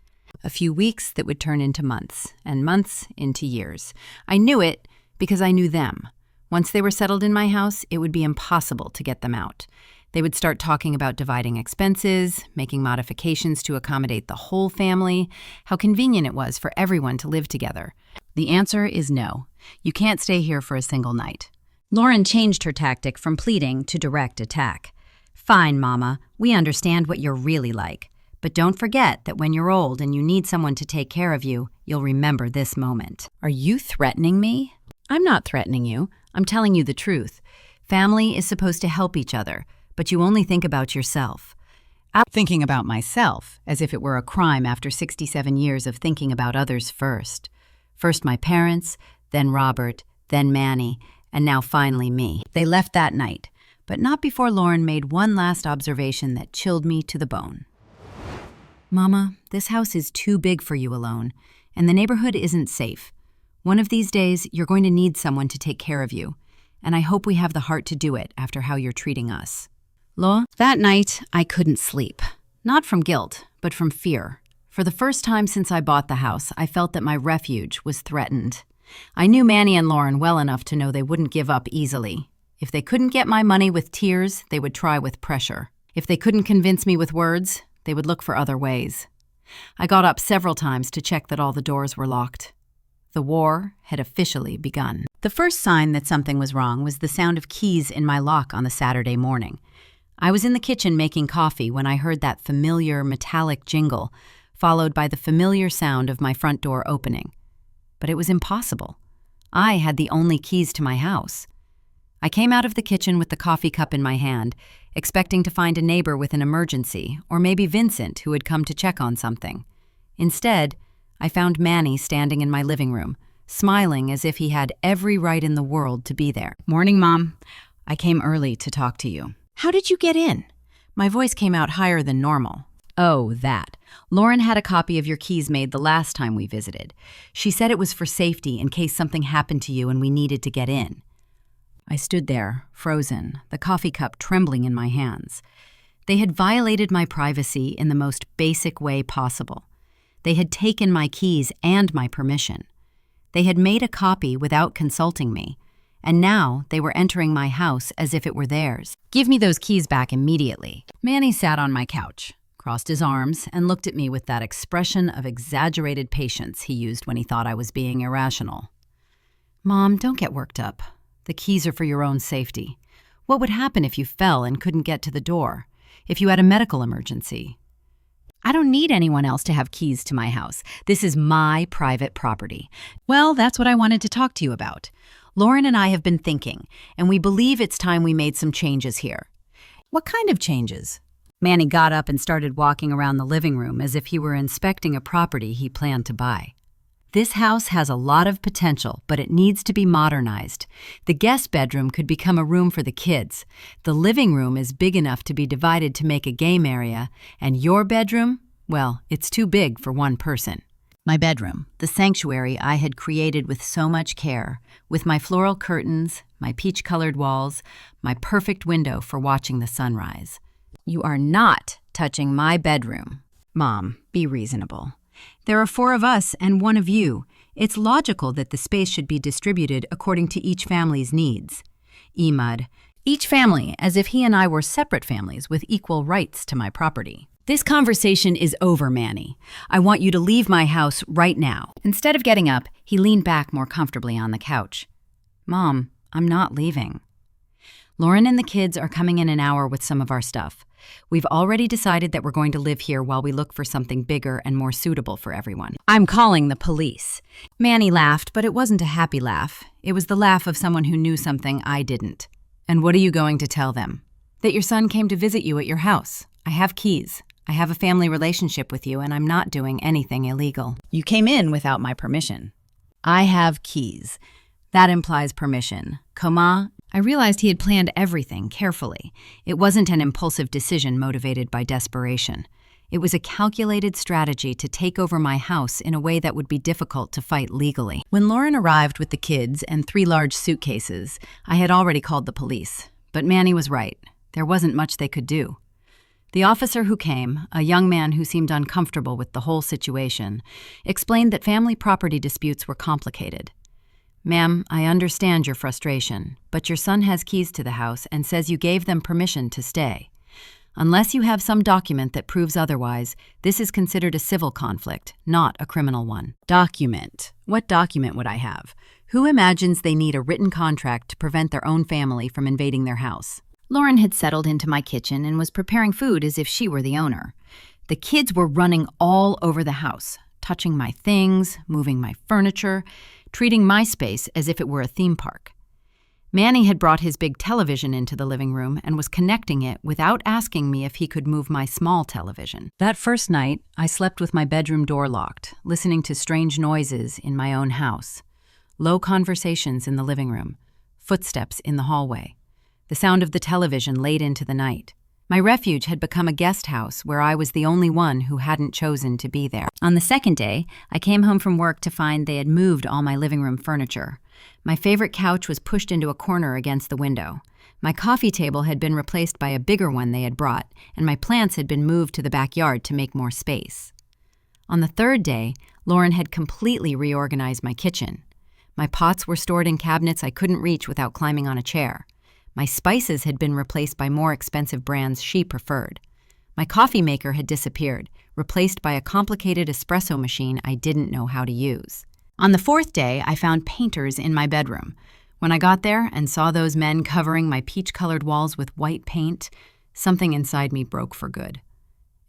A few weeks that would turn into months, and months into years. I knew it because I knew them. Once they were settled in my house, it would be impossible to get them out. They would start talking about dividing expenses, making modifications to accommodate the whole family, how convenient it was for everyone to live together. The answer is no. You can't stay here for a single night. Lauren changed her tactic from pleading to direct attack. "Fine, Mama, we understand what you're really like. But don't forget that when you're old and you need someone to take care of you, you'll remember this moment." "Are you threatening me?" "I'm not threatening you. I'm telling you the truth. Family is supposed to help each other, but you only think about yourself." I'm thinking about myself, as if it were a crime after 67 years of thinking about others first. First my parents, then Robert, then Manny, and now finally me. They left that night, but not before Lauren made one last observation that chilled me to the bone. "Mama, this house is too big for you alone, and the neighborhood isn't safe. One of these days, you're going to need someone to take care of you, and I hope we have the heart to do it after how you're treating us." That night, I couldn't sleep. Not from guilt, but from fear. For the first time since I bought the house, I felt that my refuge was threatened. I knew Manny and Lauren well enough to know they wouldn't give up easily. If they couldn't get my money with tears, they would try with pressure. If they couldn't convince me with words, they would look for other ways. I got up several times to check that all the doors were locked. The war had officially begun. The first sign that something was wrong was the sound of keys in my lock on the Saturday morning. I was in the kitchen making coffee when I heard that familiar metallic jingle, followed by the familiar sound of my front door opening. But it was impossible. I had the only keys to my house. I came out of the kitchen with the coffee cup in my hand, expecting to find a neighbor with an emergency, or maybe Vincent, who had come to check on something. Instead, I found Manny standing in my living room, smiling as if he had every right in the world to be there. "Morning, Mom. I came early to talk to you." "How did you get in?" My voice came out higher than normal. "Oh, that. Lauren had a copy of your keys made the last time we visited. She said it was for safety in case something happened to you and we needed to get in." I stood there, frozen, the coffee cup trembling in my hands. They had violated my privacy in the most basic way possible. They had taken my keys and my permission. They had made a copy without consulting me, and now they were entering my house as if it were theirs. "Give me those keys back immediately." Manny sat on my couch, crossed his arms, and looked at me with that expression of exaggerated patience he used when he thought I was being irrational. "Mom, don't get worked up. The keys are for your own safety. What would happen if you fell and couldn't get to the door? If you had a medical emergency? I don't need anyone else to have keys to my house. This is my private property." "Well, that's what I wanted to talk to you about. Lauren and I have been thinking, and we believe it's time we made some changes here. What kind of changes? Manny got up and started walking around the living room as if he were inspecting a property he planned to buy. This house has a lot of potential, but it needs to be modernized. The guest bedroom could become a room for the kids. The living room is big enough to be divided to make a game area, and your bedroom, well, it's too big for one person. My bedroom, the sanctuary I had created with so much care, with my floral curtains, my peach-colored walls, my perfect window for watching the sunrise. You are not touching my bedroom. Mom, be reasonable. There are 4 of us and 1 of you. It's logical that the space should be distributed according to each family's needs. Emad, each family as if he and I were separate families with equal rights to my property. This conversation is over, Manny. I want you to leave my house right now. Instead of getting up, he leaned back more comfortably on the couch. Mom, I'm not leaving. Lauren and the kids are coming in an hour with some of our stuff. We've already decided that we're going to live here while we look for something bigger and more suitable for everyone. I'm calling the police. Manny laughed, but it wasn't a happy laugh. It was the laugh of someone who knew something I didn't. And what are you going to tell them? That your son came to visit you at your house. I have keys. I have a family relationship with you, and I'm not doing anything illegal. You came in without my permission. I have keys. That implies permission. Comment? I realized he had planned everything carefully. It wasn't an impulsive decision motivated by desperation. It was a calculated strategy to take over my house in a way that would be difficult to fight legally. When Lauren arrived with the kids and 3 large suitcases, I had already called the police. But Manny was right. There wasn't much they could do. The officer who came, a young man who seemed uncomfortable with the whole situation, explained that family property disputes were complicated. Ma'am, I understand your frustration, but your son has keys to the house and says you gave them permission to stay. Unless you have some document that proves otherwise, this is considered a civil conflict, not a criminal one. Document? What document would I have? Who imagines they need a written contract to prevent their own family from invading their house? Lauren had settled into my kitchen and was preparing food as if she were the owner. The kids were running all over the house, touching my things, moving my furniture, treating my space as if it were a theme park. Manny had brought his big television into the living room and was connecting it without asking me if he could move my small television. That first night, I slept with my bedroom door locked, listening to strange noises in my own house. Low conversations in the living room, footsteps in the hallway, the sound of the television late into the night. My refuge had become a guest house where I was the only one who hadn't chosen to be there. On the second day, I came home from work to find they had moved all my living room furniture. My favorite couch was pushed into a corner against the window. My coffee table had been replaced by a bigger one they had brought, and my plants had been moved to the backyard to make more space. On the third day, Lauren had completely reorganized my kitchen. My pots were stored in cabinets I couldn't reach without climbing on a chair. My spices had been replaced by more expensive brands she preferred. My coffee maker had disappeared, replaced by a complicated espresso machine I didn't know how to use. On the 4th day, I found painters in my bedroom. When I got there and saw those men covering my peach-colored walls with white paint, something inside me broke for good.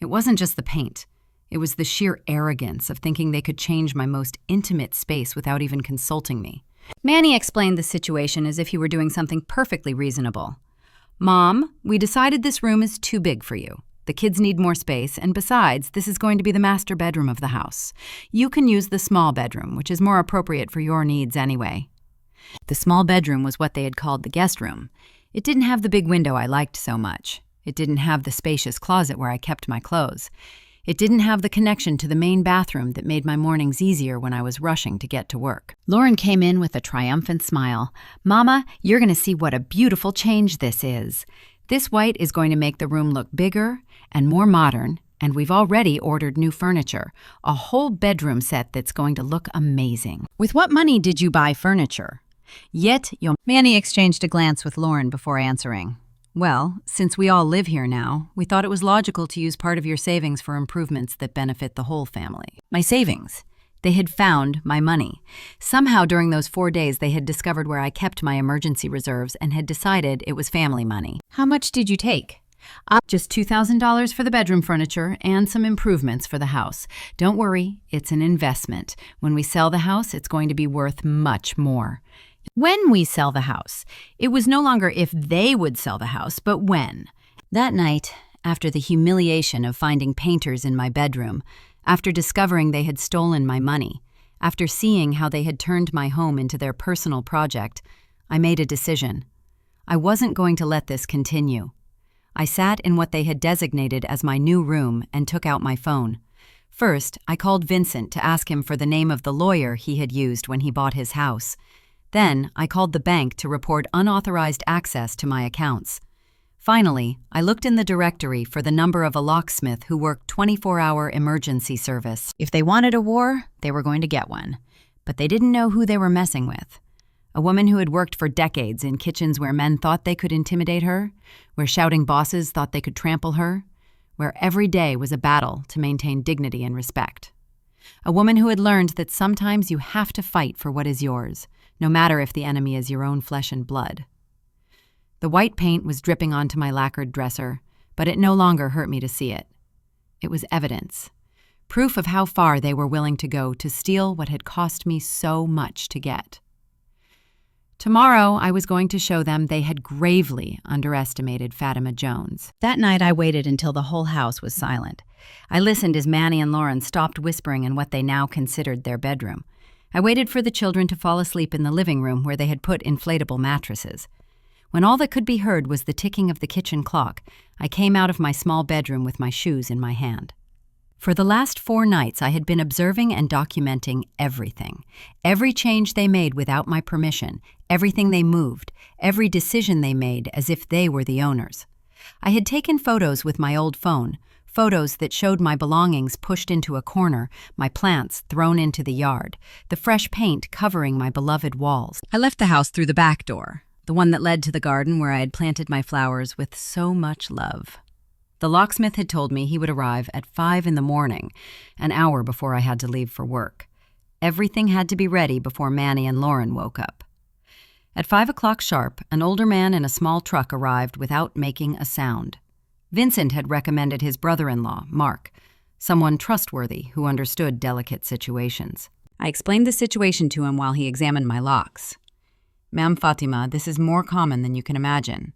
It wasn't just the paint. It was the sheer arrogance of thinking they could change my most intimate space without even consulting me. Manny explained the situation as if he were doing something perfectly reasonable. Mom, we decided this room is too big for you. The kids need more space, and besides, this is going to be the master bedroom of the house. You can use the small bedroom, which is more appropriate for your needs anyway. The small bedroom was what they had called the guest room. It didn't have the big window I liked so much. It didn't have the spacious closet where I kept my clothes. It didn't have the connection to the main bathroom that made my mornings easier when I was rushing to get to work. Lauren came in with a triumphant smile. Mama, you're going to see what a beautiful change this is. This white is going to make the room look bigger and more modern, and we've already ordered new furniture, a whole bedroom set that's going to look amazing. With what money did you buy furniture? Manny exchanged a glance with Lauren before answering. Well, since we all live here now, we thought it was logical to use part of your savings for improvements that benefit the whole family. My savings. They had found my money. Somehow during those 4 days they had discovered where I kept my emergency reserves and had decided it was family money. How much did you take? Just $2,000 for the bedroom furniture and some improvements for the house. Don't worry, it's an investment. When we sell the house, it's going to be worth much more. When we sell the house. It was no longer if they would sell the house, but when. That night, after the humiliation of finding painters in my bedroom, after discovering they had stolen my money, after seeing how they had turned my home into their personal project, I made a decision. I wasn't going to let this continue. I sat in what they had designated as my new room and took out my phone. First, I called Vincent to ask him for the name of the lawyer he had used when he bought his house. Then, I called the bank to report unauthorized access to my accounts. Finally, I looked in the directory for the number of a locksmith who worked 24-hour emergency service. If they wanted a war, they were going to get one. But they didn't know who they were messing with. A woman who had worked for decades in kitchens where men thought they could intimidate her, where shouting bosses thought they could trample her, where every day was a battle to maintain dignity and respect. A woman who had learned that sometimes you have to fight for what is yours, no matter if the enemy is your own flesh and blood. The white paint was dripping onto my lacquered dresser, but it no longer hurt me to see it. It was evidence, proof of how far they were willing to go to steal what had cost me so much to get. Tomorrow, I was going to show them they had gravely underestimated Fatima Jones. That night, I waited until the whole house was silent. I listened as Manny and Lauren stopped whispering in what they now considered their bedroom. I waited for the children to fall asleep in the living room where they had put inflatable mattresses. When all that could be heard was the ticking of the kitchen clock, I came out of my small bedroom with my shoes in my hand. For the last 4 nights, I had been observing and documenting everything. Every change they made without my permission, everything they moved, every decision they made as if they were the owners. I had taken photos with my old phone, photos that showed my belongings pushed into a corner, my plants thrown into the yard, the fresh paint covering my beloved walls. I left the house through the back door, the one that led to the garden where I had planted my flowers with so much love. The locksmith had told me he would arrive at 5 in the morning, an hour before I had to leave for work. Everything had to be ready before Manny and Lauren woke up. At 5 o'clock sharp, an older man in a small truck arrived without making a sound. Vincent had recommended his brother-in-law, Mark, someone trustworthy who understood delicate situations. I explained the situation to him while he examined my locks. "Ma'am Fatima, this is more common than you can imagine.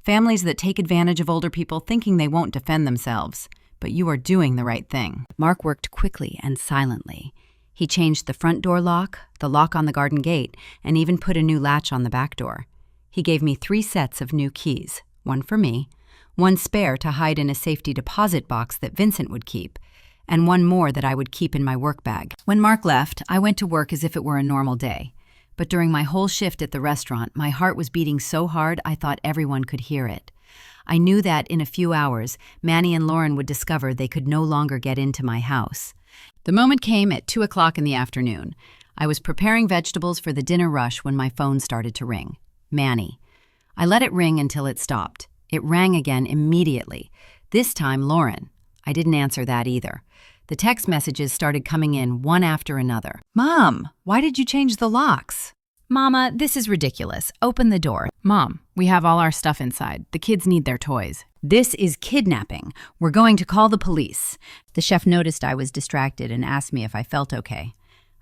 Families that take advantage of older people thinking they won't defend themselves, but you are doing the right thing." Mark worked quickly and silently. He changed the front door lock, the lock on the garden gate, and even put a new latch on the back door. He gave me 3 sets of new keys, one for me, one spare to hide in a safety deposit box that Vincent would keep, and one more that I would keep in my work bag. When Mark left, I went to work as if it were a normal day. But during my whole shift at the restaurant, my heart was beating so hard I thought everyone could hear it. I knew that in a few hours, Manny and Lauren would discover they could no longer get into my house. The moment came at 2 o'clock in the afternoon. I was preparing vegetables for the dinner rush when my phone started to ring. Manny. I let it ring until it stopped. It rang again immediately. This time, Lauren. I didn't answer that either. The text messages started coming in one after another. "Mom, why did you change the locks?" "Mama, this is ridiculous. Open the door." Mom, we have all our stuff inside. The kids need their toys. "This is kidnapping. We're going to call the police." The chef noticed I was distracted and asked me if I felt okay.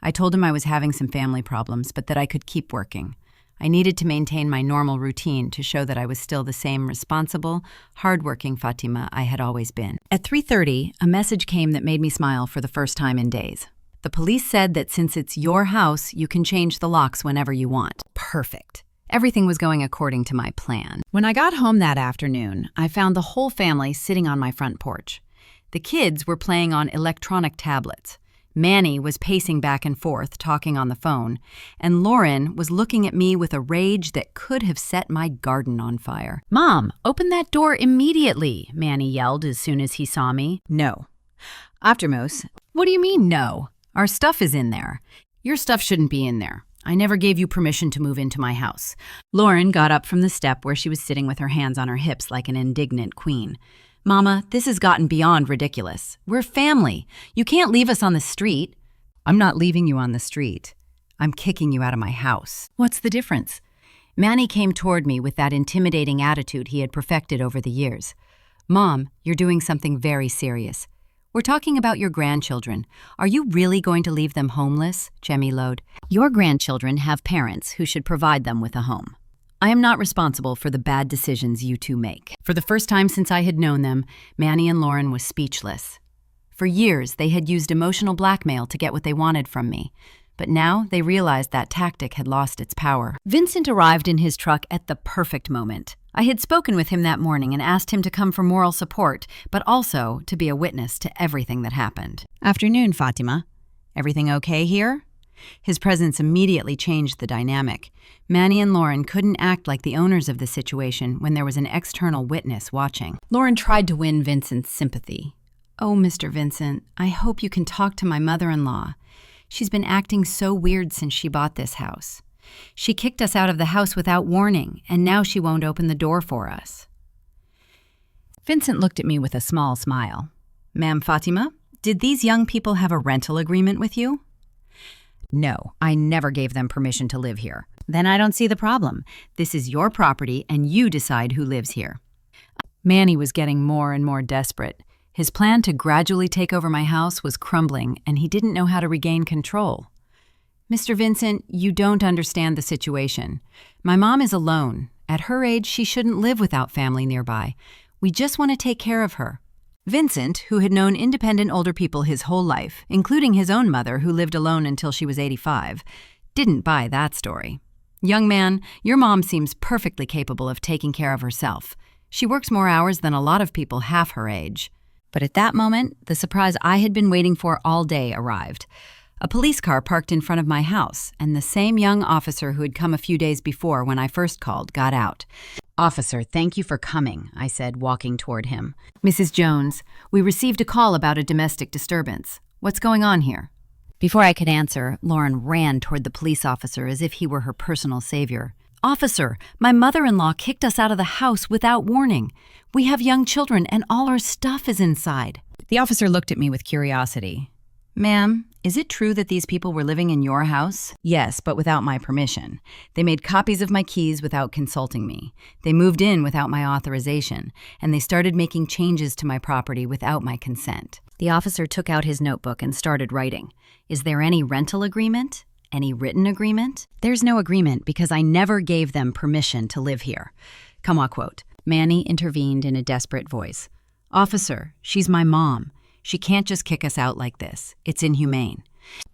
I told him I was having some family problems, but that I could keep working. I needed to maintain my normal routine to show that I was still the same responsible, hardworking Fatima I had always been. At 3:30, a message came that made me smile for the first time in days. The police said that since it's your house, you can change the locks whenever you want. Perfect. Everything was going according to my plan. When I got home that afternoon, I found the whole family sitting on my front porch. The kids were playing on electronic tablets. Manny was pacing back and forth, talking on the phone, and Lauren was looking at me with a rage that could have set my garden on fire. "Mom, open that door immediately," Manny yelled as soon as he saw me. "No." "Aftermost, what do you mean, no? Our stuff is in there." "Your stuff shouldn't be in there. I never gave you permission to move into my house." Lauren got up from the step where she was sitting with her hands on her hips like an indignant queen. "Mama, this has gotten beyond ridiculous. We're family. You can't leave us on the street." "I'm not leaving you on the street. I'm kicking you out of my house." "What's the difference?" Manny came toward me with that intimidating attitude he had perfected over the years. "Mom, you're doing something very serious. We're talking about your grandchildren. Are you really going to leave them homeless? Jemmy lowed. Your grandchildren have parents who should provide them with a home. I am not responsible for the bad decisions you two make. For the first time since I had known them, Manny and Lauren was speechless. For years, they had used emotional blackmail to get what they wanted from me. But now they realized that tactic had lost its power. Vincent arrived in his truck at the perfect moment. I had spoken with him that morning and asked him to come for moral support, but also to be a witness to everything that happened. Afternoon, Fatima. Everything okay here? His presence immediately changed the dynamic. Manny and Lauren couldn't act like the owners of the situation when there was an external witness watching. Lauren tried to win Vincent's sympathy. Oh, Mr. Vincent, I hope you can talk to my mother-in-law. She's been acting so weird since she bought this house. She kicked us out of the house without warning, and now she won't open the door for us. Vincent looked at me with a small smile. Ma'am Fatima, did these young people have a rental agreement with you? No, I never gave them permission to live here. Then I don't see the problem. This is your property, and you decide who lives here. Manny was getting more and more desperate. His plan to gradually take over my house was crumbling, and he didn't know how to regain control. Mr. Vincent, you don't understand the situation. My mom is alone. At her age, she shouldn't live without family nearby. We just want to take care of her. Vincent, who had known independent older people his whole life, including his own mother who lived alone until she was 85, didn't buy that story. Young man, your mom seems perfectly capable of taking care of herself. She works more hours than a lot of people half her age. But at that moment, the surprise I had been waiting for all day arrived. A police car parked in front of my house, and the same young officer who had come a few days before when I first called got out. Officer, thank you for coming, I said, walking toward him. Mrs. Jones, we received a call about a domestic disturbance. What's going on here? Before I could answer, Lauren ran toward the police officer as if he were her personal savior. Officer, my mother-in-law kicked us out of the house without warning. We have young children and all our stuff is inside. The officer looked at me with curiosity. Ma'am, is it true that these people were living in your house? Yes, but without my permission. They made copies of my keys without consulting me. They moved in without my authorization, and they started making changes to my property without my consent. The officer took out his notebook and started writing. Is there any rental agreement? Any written agreement? There's no agreement because I never gave them permission to live here. Come on, quote. Manny intervened in a desperate voice. Officer, she's my mom. She can't just kick us out like this. It's inhumane.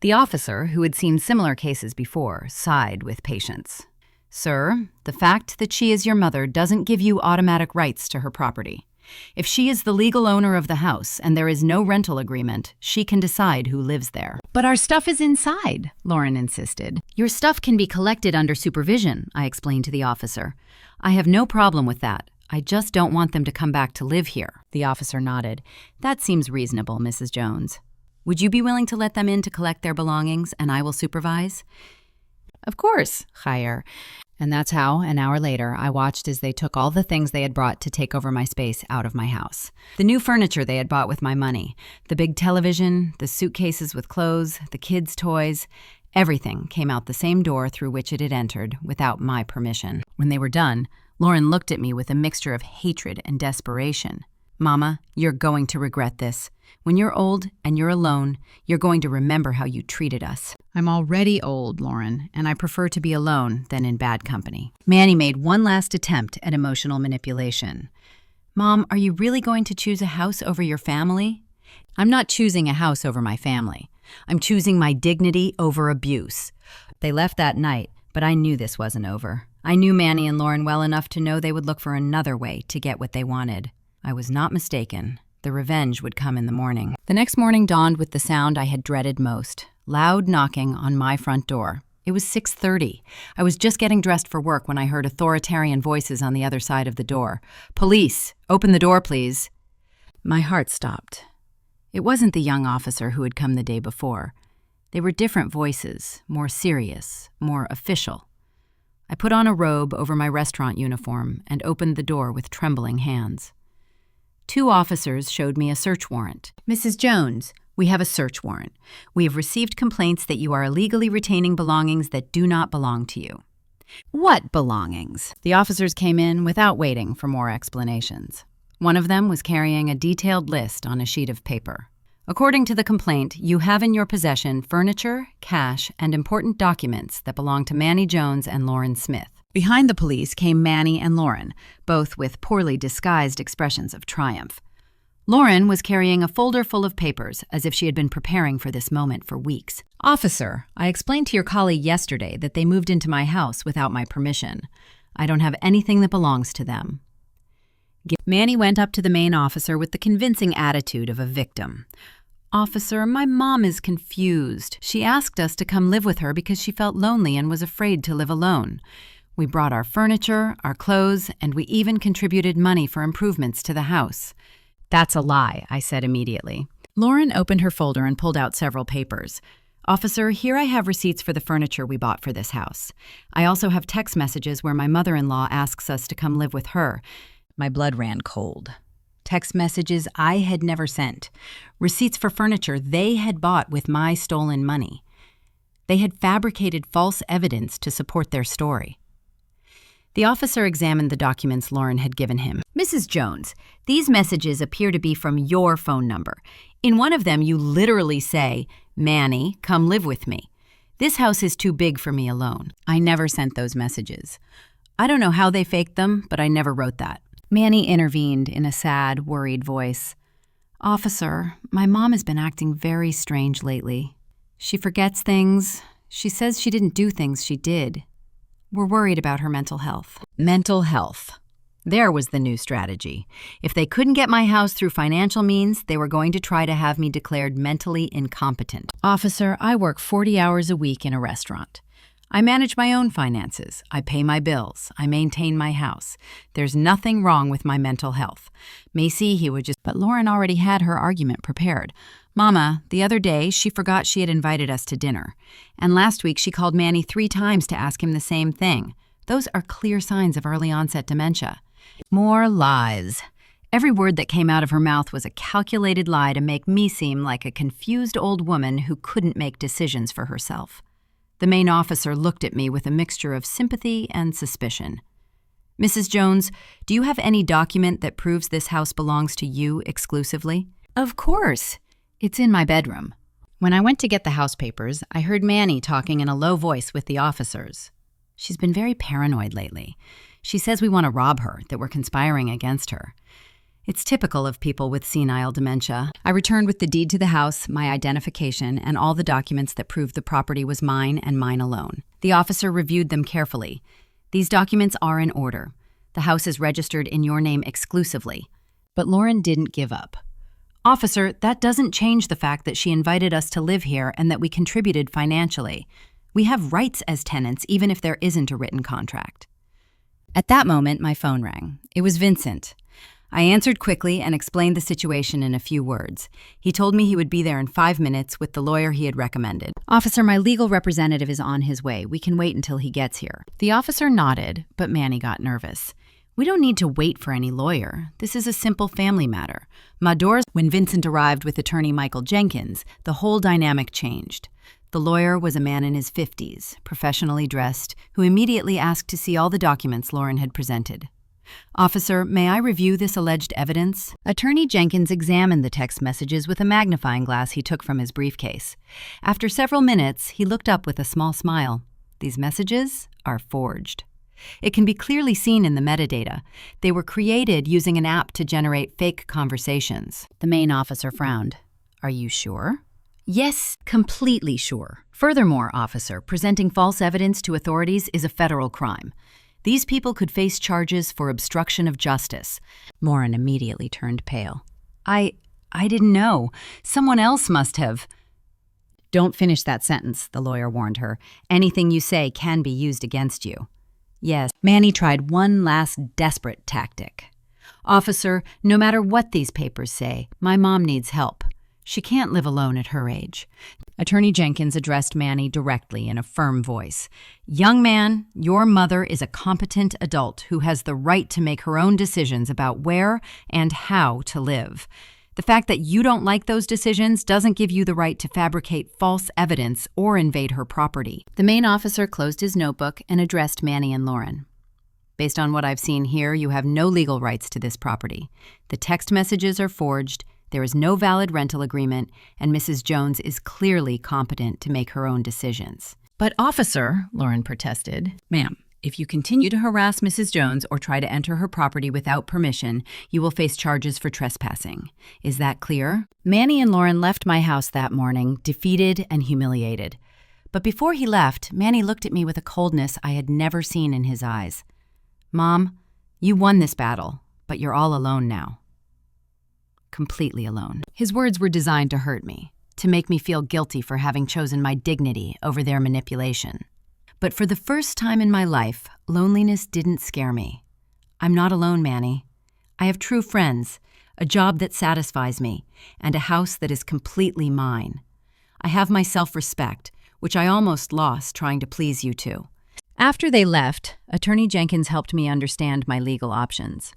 The officer, who had seen similar cases before, sighed with patience. Sir, the fact that she is your mother doesn't give you automatic rights to her property. If she is the legal owner of the house and there is no rental agreement, she can decide who lives there. But our stuff is inside, Lauren insisted. Your stuff can be collected under supervision, I explained to the officer. I have no problem with that. I just don't want them to come back to live here. The officer nodded. That seems reasonable, Mrs. Jones. Would you be willing to let them in to collect their belongings and I will supervise? Of course, Khair. And that's how, an hour later, I watched as they took all the things they had brought to take over my space out of my house. The new furniture they had bought with my money, the big television, the suitcases with clothes, the kids' toys, everything came out the same door through which it had entered without my permission. When they were done, Lauren looked at me with a mixture of hatred and desperation. Mama, you're going to regret this. When you're old and you're alone, you're going to remember how you treated us. I'm already old, Lauren, and I prefer to be alone than in bad company. Manny made one last attempt at emotional manipulation. Mom, are you really going to choose a house over your family? I'm not choosing a house over my family. I'm choosing my dignity over abuse. They left that night, but I knew this wasn't over. I knew Manny and Lauren well enough to know they would look for another way to get what they wanted. I was not mistaken. The revenge would come in the morning. The next morning dawned with the sound I had dreaded most, loud knocking on my front door. It was 6:30. I was just getting dressed for work when I heard authoritarian voices on the other side of the door. Police, open the door, please. My heart stopped. It wasn't the young officer who had come the day before. They were different voices, more serious, more official. I put on a robe over my restaurant uniform and opened the door with trembling hands. 2 officers showed me a search warrant. Mrs. Jones, we have a search warrant. We have received complaints that you are illegally retaining belongings that do not belong to you. What belongings? The officers came in without waiting for more explanations. One of them was carrying a detailed list on a sheet of paper. According to the complaint, you have in your possession furniture, cash, and important documents that belong to Manny Jones and Lauren Smith. Behind the police came Manny and Lauren, both with poorly disguised expressions of triumph. Lauren was carrying a folder full of papers, as if she had been preparing for this moment for weeks. "Officer, I explained to your colleague yesterday that they moved into my house without my permission. I don't have anything that belongs to them." Manny went up to the main officer with the convincing attitude of a victim. "Officer, my mom is confused. She asked us to come live with her because she felt lonely and was afraid to live alone. We brought our furniture, our clothes, and we even contributed money for improvements to the house." "That's a lie," I said immediately. Lauren opened her folder and pulled out several papers. "Officer, here I have receipts for the furniture we bought for this house. I also have text messages where my mother-in-law asks us to come live with her." My blood ran cold. Text messages I had never sent. Receipts for furniture they had bought with my stolen money. They had fabricated false evidence to support their story. The officer examined the documents Lauren had given him. "Mrs. Jones, these messages appear to be from your phone number. In one of them, you literally say, 'Manny, come live with me. This house is too big for me alone.' I never sent those messages. I don't know how they faked them, but I never wrote that." Manny intervened in a sad, worried voice. "Officer, my mom has been acting very strange lately. She forgets things. She says she didn't do things she did. We're worried about her mental health." Mental health. There was the new strategy. If they couldn't get my house through financial means, they were going to try to have me declared mentally incompetent. "Officer, I work 40 hours a week in a restaurant. I manage my own finances. I pay my bills. I maintain my house. There's nothing wrong with my mental health." Macy, he would just... But Lauren already had her argument prepared. "Mama, the other day, she forgot she had invited us to dinner. And last week, she called Manny 3 times to ask him the same thing. Those are clear signs of early onset dementia." More lies. Every word that came out of her mouth was a calculated lie to make me seem like a confused old woman who couldn't make decisions for herself. The main officer looked at me with a mixture of sympathy and suspicion. "Mrs. Jones, do you have any document that proves this house belongs to you exclusively?" "Of course. It's in my bedroom." When I went to get the house papers, I heard Manny talking in a low voice with the officers. "She's been very paranoid lately. She says we want to rob her, that we're conspiring against her. It's typical of people with senile dementia." I returned with the deed to the house, my identification, and all the documents that proved the property was mine and mine alone. The officer reviewed them carefully. "These documents are in order. The house is registered in your name exclusively." But Lauren didn't give up. "Officer, that doesn't change the fact that she invited us to live here and that we contributed financially. We have rights as tenants even if there isn't a written contract." At that moment, my phone rang. It was Vincent. I answered quickly and explained the situation in a few words. He told me he would be there in 5 minutes with the lawyer he had recommended. "Officer, my legal representative is on his way. We can wait until he gets here." The officer nodded, but Manny got nervous. "We don't need to wait for any lawyer. This is a simple family matter." When Vincent arrived with attorney Michael Jenkins, the whole dynamic changed. The lawyer was a man in his 50s, professionally dressed, who immediately asked to see all the documents Lauren had presented. "Officer, may I review this alleged evidence?" Attorney Jenkins examined the text messages with a magnifying glass he took from his briefcase. After several minutes, he looked up with a small smile. "These messages are forged. It can be clearly seen in the metadata. They were created using an app to generate fake conversations." The main officer frowned. "Are you sure?" "Yes, completely sure. Furthermore, officer, presenting false evidence to authorities is a federal crime. These people could face charges for obstruction of justice." Lauren immediately turned pale. I didn't know. Someone else must have." "Don't finish that sentence," the lawyer warned her. "Anything you say can be used against you." Yes, Manny tried one last desperate tactic. "Officer, no matter what these papers say, my mom needs help. She can't live alone at her age." Attorney Jenkins addressed Manny directly in a firm voice. "Young man, your mother is a competent adult who has the right to make her own decisions about where and how to live. The fact that you don't like those decisions doesn't give you the right to fabricate false evidence or invade her property." The main officer closed his notebook and addressed Manny and Lauren. "Based on what I've seen here, you have no legal rights to this property. The text messages are forged. There is no valid rental agreement, and Mrs. Jones is clearly competent to make her own decisions. But officer, Lauren protested, "Ma'am, if you continue to harass Mrs. Jones or try to enter her property without permission, you will face charges for trespassing. Is that clear?" Manny and Lauren left my house that morning, defeated and humiliated. But before he left, Manny looked at me with a coldness I had never seen in his eyes. "Mom, you won this battle, but you're all alone now." Completely alone. His words were designed to hurt me, to make me feel guilty for having chosen my dignity over their manipulation. But for the first time in my life, loneliness didn't scare me. I'm not alone, Manny. I have true friends, a job that satisfies me, and a house that is completely mine. I have my self-respect, which I almost lost trying to please you two. After they left, Attorney Jenkins helped me understand my legal options.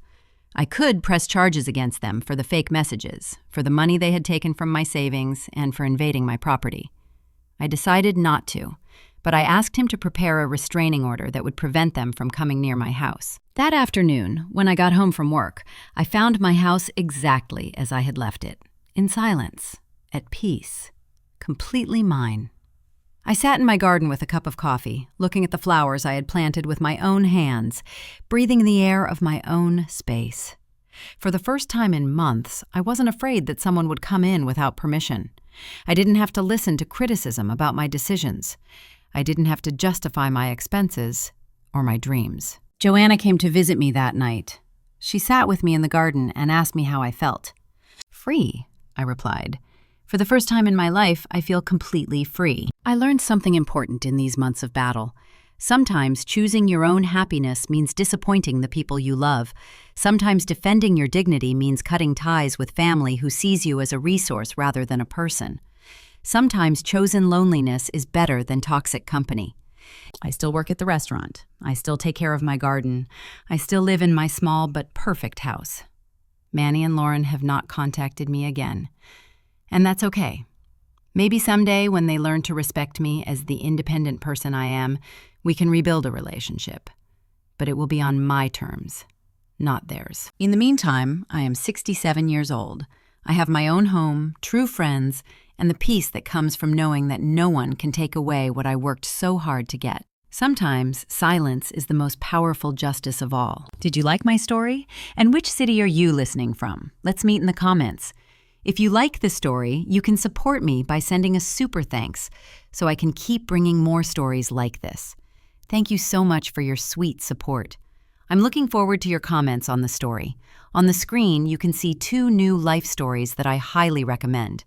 I could press charges against them for the fake messages, for the money they had taken from my savings, and for invading my property. I decided not to, but I asked him to prepare a restraining order that would prevent them from coming near my house. That afternoon, when I got home from work, I found my house exactly as I had left it, in silence, at peace, completely mine. I sat in my garden with a cup of coffee, looking at the flowers I had planted with my own hands, breathing the air of my own space. For the first time in months, I wasn't afraid that someone would come in without permission. I didn't have to listen to criticism about my decisions. I didn't have to justify my expenses or my dreams. Joanna came to visit me that night. She sat with me in the garden and asked me how I felt. "Free," I replied. "For the first time in my life, I feel completely free." I learned something important in these months of battle. Sometimes choosing your own happiness means disappointing the people you love. Sometimes defending your dignity means cutting ties with family who sees you as a resource rather than a person. Sometimes chosen loneliness is better than toxic company. I still work at the restaurant. I still take care of my garden. I still live in my small but perfect house. Manny and Lauren have not contacted me again. And that's okay. Maybe someday, when they learn to respect me as the independent person I am, we can rebuild a relationship. But it will be on my terms, not theirs. In the meantime, I am 67 years old. I have my own home, true friends, and the peace that comes from knowing that no one can take away what I worked so hard to get. Sometimes silence is the most powerful justice of all. Did you like my story? And which city are you listening from? Let's meet in the comments. If you like the story, you can support me by sending a super thanks so I can keep bringing more stories like this. Thank you so much for your sweet support. I'm looking forward to your comments on the story. On the screen, you can see 2 new life stories that I highly recommend.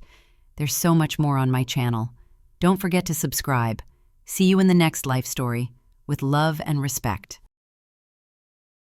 There's so much more on my channel. Don't forget to subscribe. See you in the next life story. With love and respect.